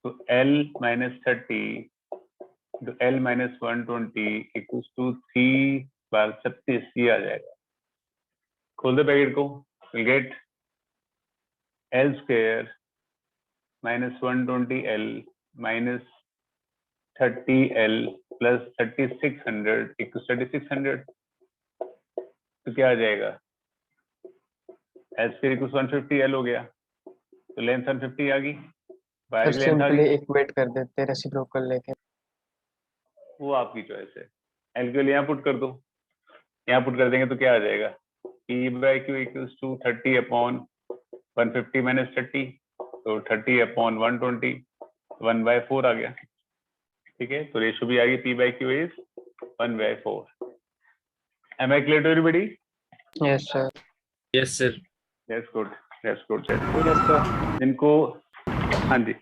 तो L माइनस 30 तो L माइनस 120 इक्वल्स टू 3 बार 36 ये आ जाएगा। खोल दो पैकेट को। Will get L square minus 120L minus 30L plus 3600 equals 3600। तो क्या आ जाएगा? L स्क्वायर इक्वल्स 150L हो गया। तो लेंथ 150 आ गई, वायर
सर
की लेंथ आ
सिंपली
गई।
इक्वेट कर देते रेसिप्रोकल लेके।
वो आपकी चॉइस है। L के लिए यहाँ पुट कर दो। यहाँ पुट कर देंगे तो क्या आ जाएगा? P by Q equals to 30 upon 150 minus 30, तो 30 अपॉन 120 1/4 आ गया। ठीक है, तो रेशो भी आ गई P by Q is 1/4। Am I clear to everybody?
Yes, sir.
Yes, sir.
That's good. That's good. That's good.
Yes, sir.
जिनको, हाँ जी,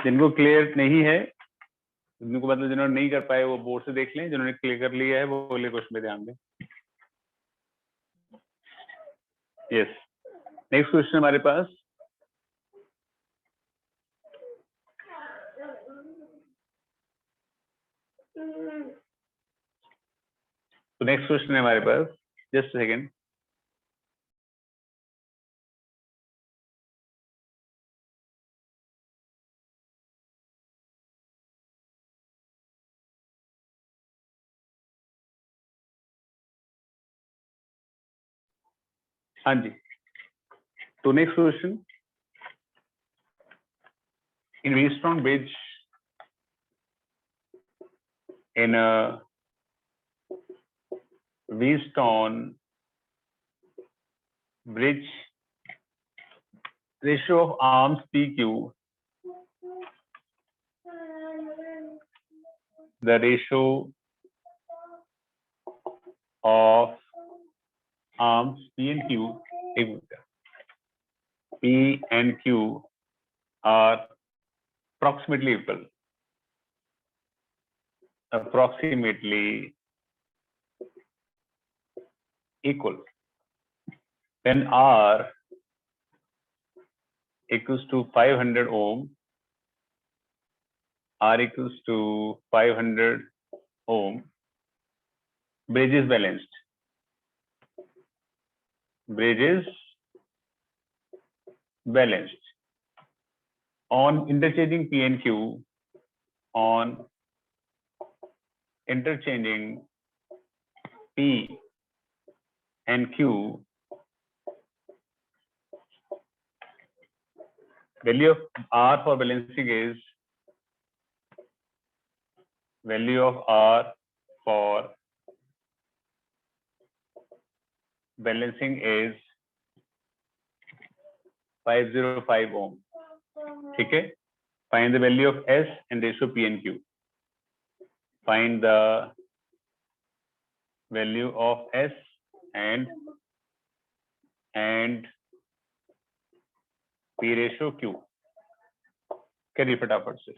जिनको क्लियर नहीं है, जिनको मतलब जिन्होंने नहीं कर पाए वो बोर्ड से देख लें, जिन्होंने क्लियर कर लिया है वो अगले क्वेश्चन पे ध्यान दें। यस, नेक्स्ट क्वेश्चन हमारे पास तो नेक्स्ट क्वेश्चन है हमारे पास, जस्ट सेकेंड। हाँ जी, तो next question, in Wheatstone bridge in a Wheatstone bridge, ratio of arms PQ, the ratio of arms P and Q, P and Q are approximately equal. Then R equals to 500 ohm, R equals to 500 ohm, bridge is balanced. Bridge is balanced. On interchanging P and Q, on interchanging P and Q, value of R for balancing is value of R for balancing is 505 ohm. ठीक है, find the value of S and ratio P and Q. Find the value of S and P ratio Q. करिए फटाफट से.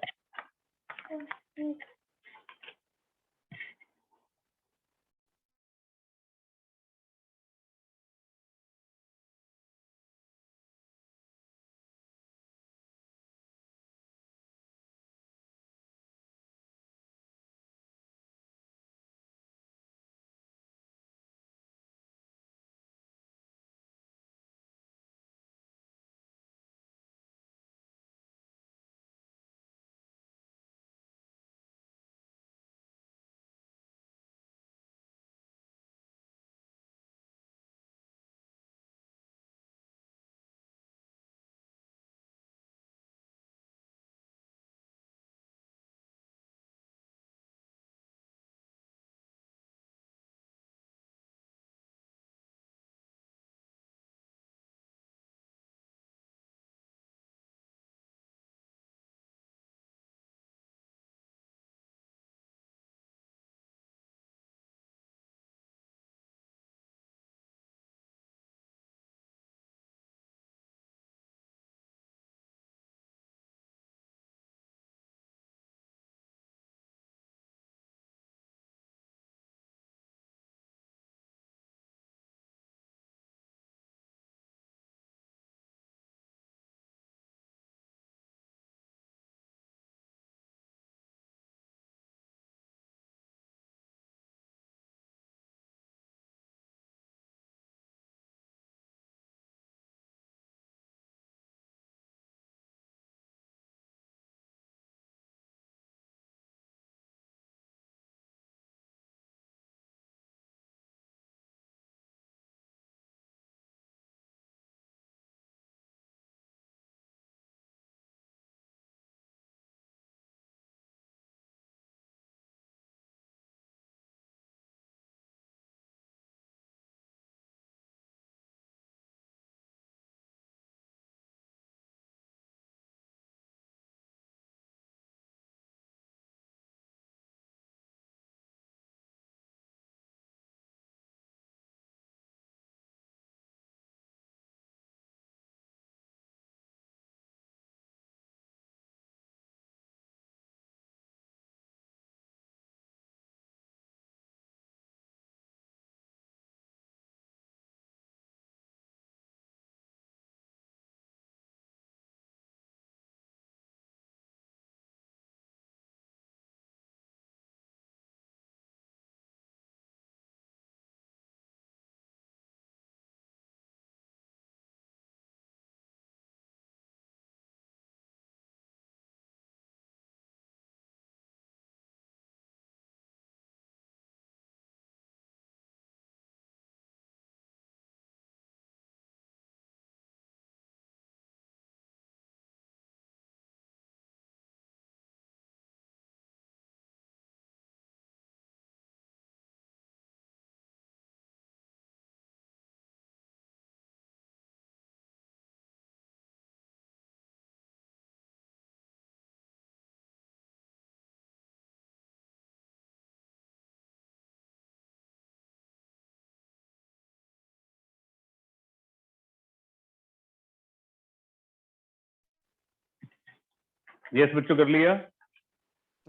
Yes, बच्चों कर लिया?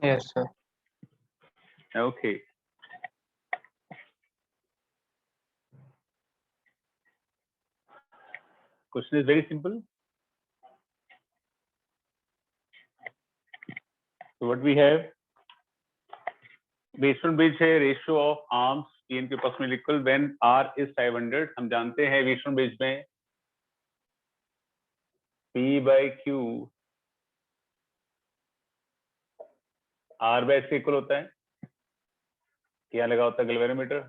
Yes, sir.
Okay. Question is very simple. So what we have, Weismann bridge है, ratio of arms P and Q approximately equal when R is 500. हम जानते हैं Weismann bridge में P by Q R by S के equal होता है. क्या लगा होता है गैल्वेनोमीटर?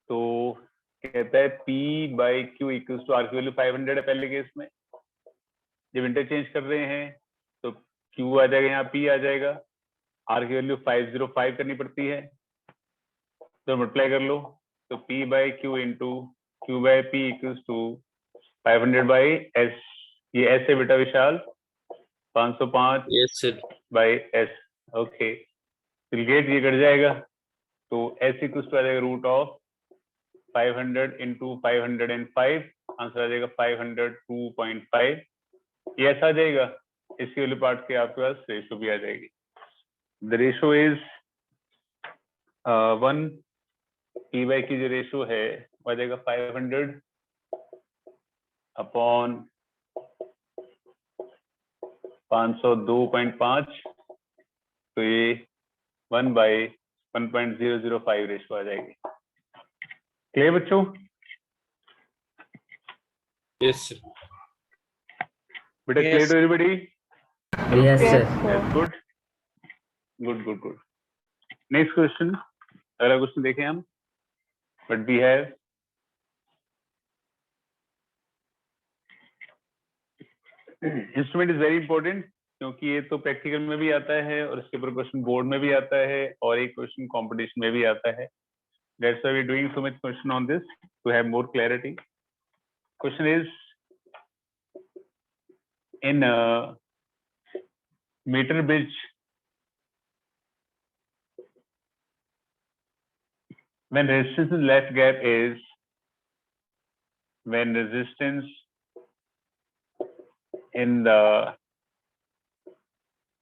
तो कहता है P by Q equals to R की वैल्यू 500 है पहले केस में, जब इंटरचेंज कर रहे हैं तो Q आ जाएगा, यहाँ P आ जाएगा, R की वैल्यू 505 करनी पड़ती है, तो मल्टीप्लाई कर लो, तो P by Q into Q by P equals to 500 by S, ये S है बेटा Vishal, 505
Yes, sir.
By S, okay, get ये कट जाएगा, तो S इक्वल्स टू आ जाएगा रूट ऑफ 500 इंटू 505, आंसर आ जाएगा 502.5, ये ऐसा आ जाएगा, इसकी वैल्यू पार्ट के आपके पास रेशो भी आ जाएगी, the ratio is 1, P by की जो रेशो है वो आ जाएगा 500 अपॉन 502.5, तो ये 1 बाई 1.005 रेशो आ जाएगी। क्लियर बच्चों?
Yes, sir.
बेटा clear to everybody?
Yes,
Yes,
sir.
sir.
Good good good good. Next question, अगला क्वेश्चन देखें हम, but we have instrument is very important, क्योंकि ये तो प्रैक्टिकल में भी आता है और इसके ऊपर क्वेश्चन बोर्ड में भी आता है और एक क्वेश्चन कंपटीशन में भी आता है। That's why we doing so much question on this to have more clarity. Question is in meter bridge, when resistance in left gap is, when resistance in the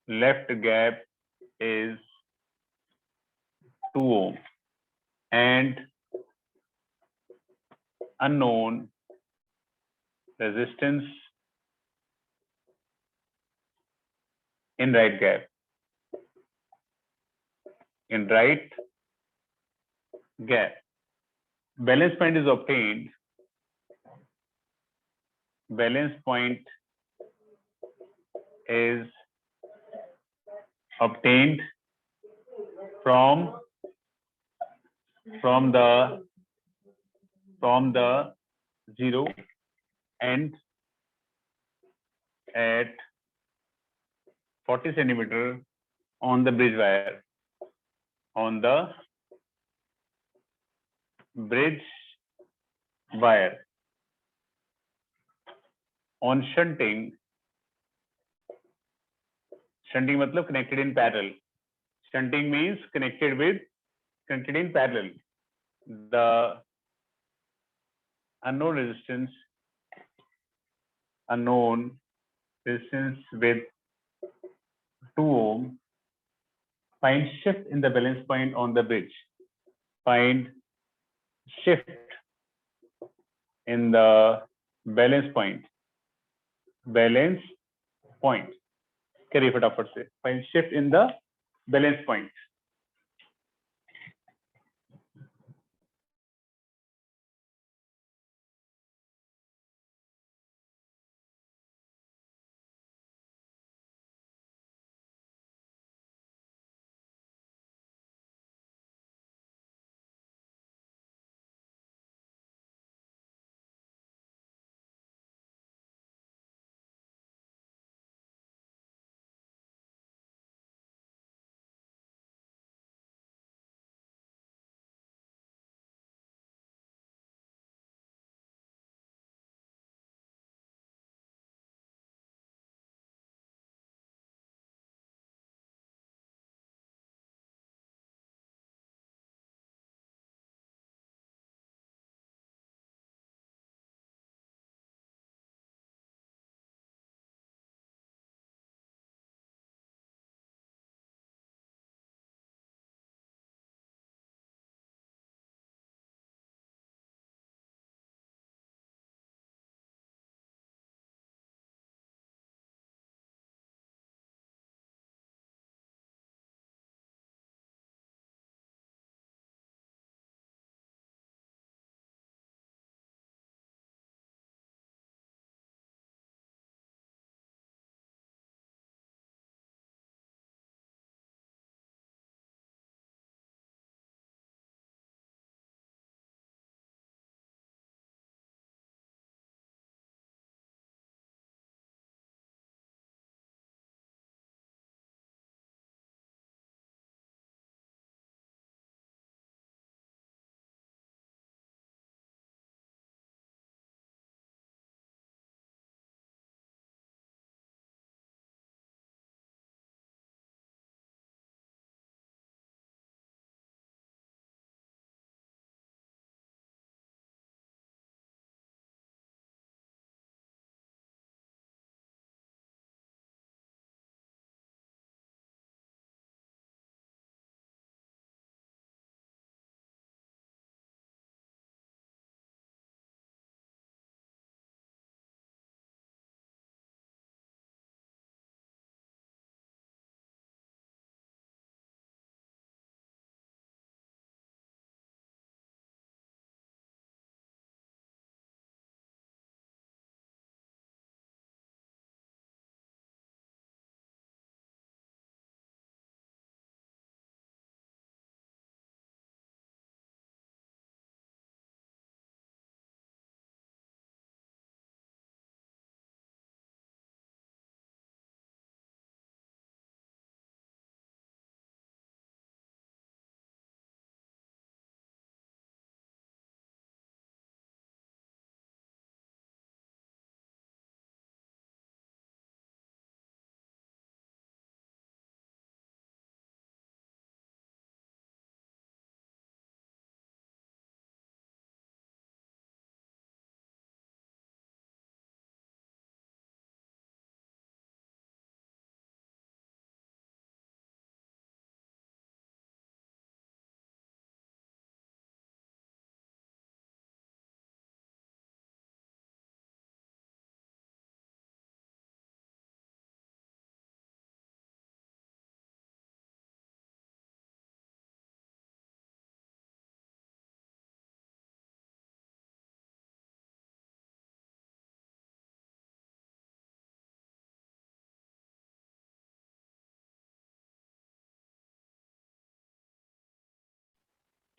left gap is 2 ohm and unknown resistance in right gap, in right gap, balance point is obtained, balance point is obtained from the zero end at 40 centimeter on the bridge wire, on the bridge wire, on shunting, shunting मतलब connected in parallel, shunting means connected in parallel, the unknown resistance with 2 ohm, find shift in the balance point on the bridge, find shift in the balance point, करिए फटाफट से, find shift in the balance point।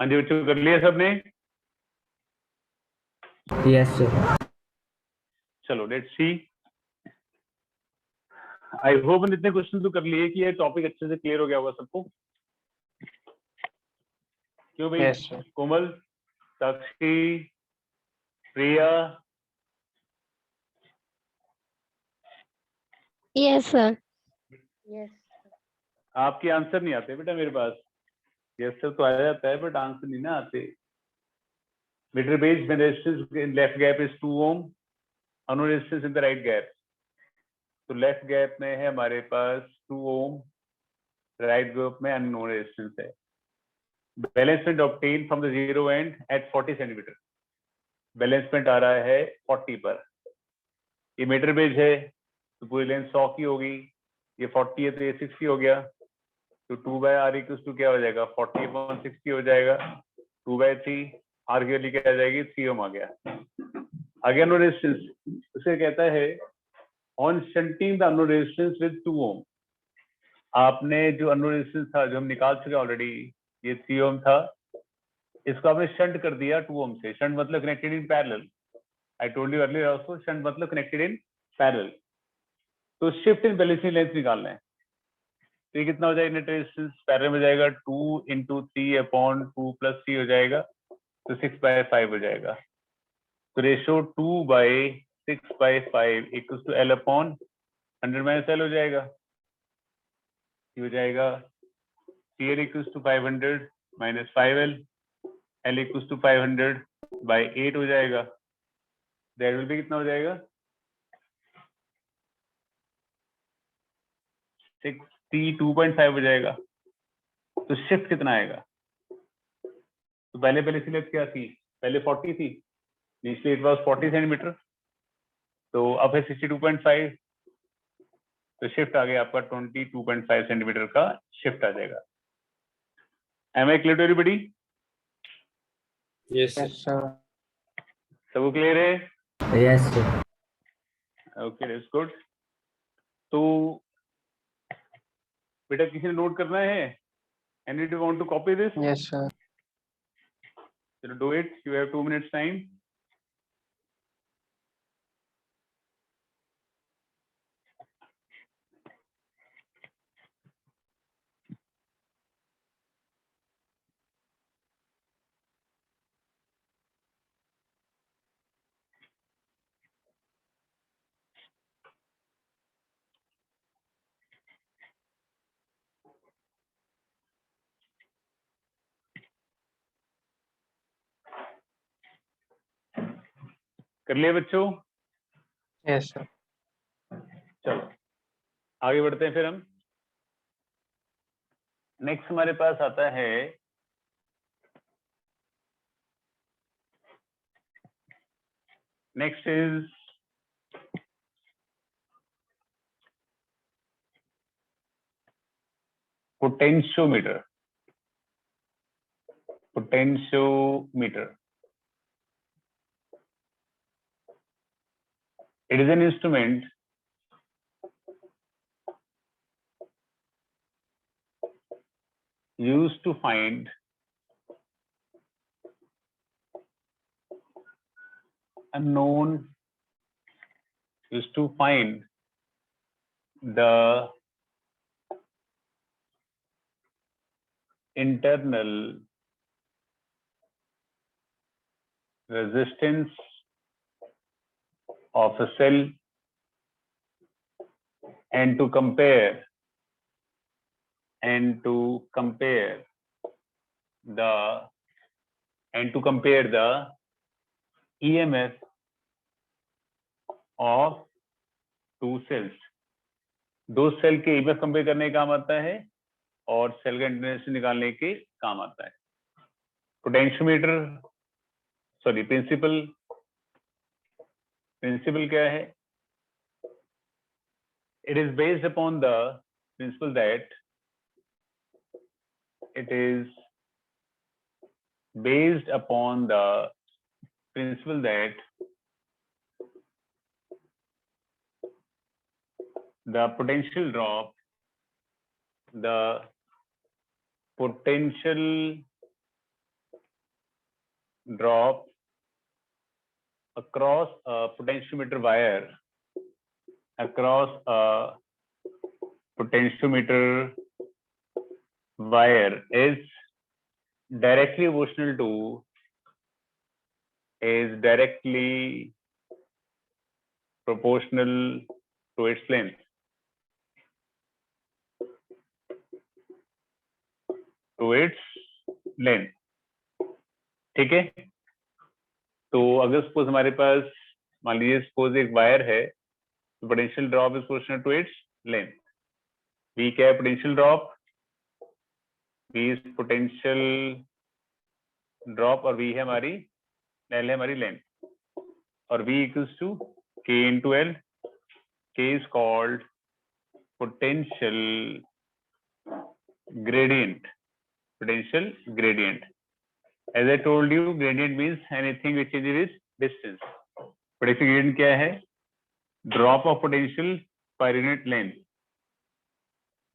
हाँ जी बच्चों, कर लिया सबने?
Yes, sir.
चलो let's see. I hope इतने क्वेश्चन तो कर लिए कि ये टॉपिक अच्छे से क्लियर हो गया होगा सबको। क्यों भाई?
Yes, sir.
कोमल, साक्षी, प्रिया,
Yes, sir. Yes.
आपके आंसर नहीं आते बेटा मेरे पास। यस सर तो आ जाता है बट आंसर नहीं ना आते। मीटर बेस में resistance in left gap is 2 ohm, unknown resistance in the right gap. तो लेफ्ट गैप में है हमारे पास 2 ओम, राइट गैप में अननोन रेजिस्टेंस है। Balancement obtained from the zero end at 40 centimetre. Balancement आ रहा है 40 पर। ये मीटर बेस है तो पूरी लेंथ 100 की होगी, ये 40 है तो ये 60 हो गया। तो 2/r इक्वल्स टू क्या हो जाएगा? 40/60 हो जाएगा। 2/3 r की वैल्यू क्या आ जाएगी? 3 ओम आ गया। आगे अननोन रेजिस्टेंस उसे कहता है on shunting the unknown resistance with 2 ओम। आपने जो अननोन रेजिस्टेंस था जो हम निकाल चुके ऑलरेडी, ये 3 ओम था, इसको आपने शंट कर दिया 2 ओम से। शंट मतलब connected in parallel. I told you earlier also, shunt मतलब कनेक्टेड इन पैरेलल। तो शिफ्ट इन बैलेंसिंग लेंथ निकालना है। तो ये कितना हो जाएगा? नेट रेजिस्टेंस पैरेलल में जाएगा 2 × 3/2 + 3 हो जाएगा, तो 6/5 हो जाएगा। तो ratio 2/6/5 equals to L/100 - L हो जाएगा। ये हो जाएगा CL equals to 500 - 5L, L equals to 500/8 हो जाएगा। दैट विल बी कितना हो जाएगा? 62.5 हो जाएगा। तो शिफ्ट कितना आएगा? तो पहले लेंथ क्या थी? पहले 40 थी, इसलिए इट वाज 40 सेंटीमीटर। तो अब है 62.5, तो शिफ्ट आ गया आपका 22.5 सेंटीमीटर का शिफ्ट आ जाएगा। Am I clear to everybody?
Yes, sir.
Yes, sir.
सबको क्लियर है?
Yes, sir.
Okay that's good. तो बेटा किसी ने नोट करना है? Any do want to copy this?
Yes, sir.
चलो do it, you have 2 minutes time. कर लिए बच्चों?
Yes, sir.
चलो आगे बढ़ते हैं फिर हम। नेक्स्ट हमारे पास आता है next is potentiometer. Potentiometer, it is an instrument used to find unknown, used to find the internal resistance of a cell and to compare the EMF of two cells। दो सेल के EMF compare करने का काम आता है और cell का इंटरनेशन निकालने के काम आता है। पोटेंशियोमीटर सॉरी प्रिंसिपल क्या है? It is based upon the principle that the potential drop, the potential drop across a potentiometer wire, across a potentiometer wire is directly proportional to its length. To its length. ठीक है, तो अगर suppose हमारे पास मान लीजिए suppose एक wire है, तो potential drop is proportional to its length. V क्या है potential drop? V is potential drop और V है हमारी L है हमारी लेंथ, और V equals to K into L. K is called potential gradient. Potential gradient. As I told you, gradient means anything which changes its distance. Potential gradient क्या है? Drop of potential per unit length.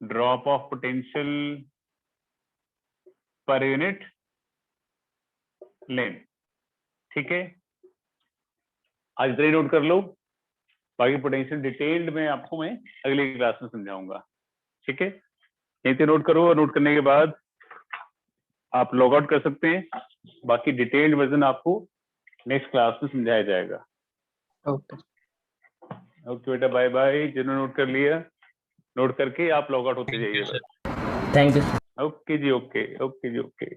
Drop of potential per unit length. ठीक है, आज इतना ही note कर लो, बाकी potential detailed में आपको मैं अगली क्लास में समझाऊंगा. ठीक है, यहीं पे नोट करो, और नोट करने के बाद आप लॉग आउट कर सकते हैं. बाकी डिटेल्ड वर्जन आपको नेक्स्ट क्लास में समझाया जाएगा.
ओके
ओके बेटा, बाय बाय. जिन्होंने नोट कर लिया, नोट करके आप लॉग आउट होते जाइए बस.
Thank you.
ओके जी, ओके ओके जी, okay.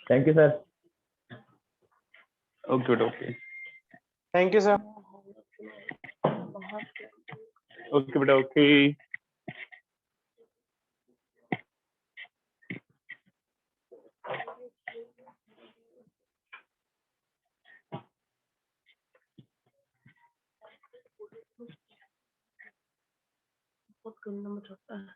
Thank you, sir.
Okay बेटा, okay.
Thank you sir.
Okay बेटा, ओके.
बहुत गंदा मचाता है.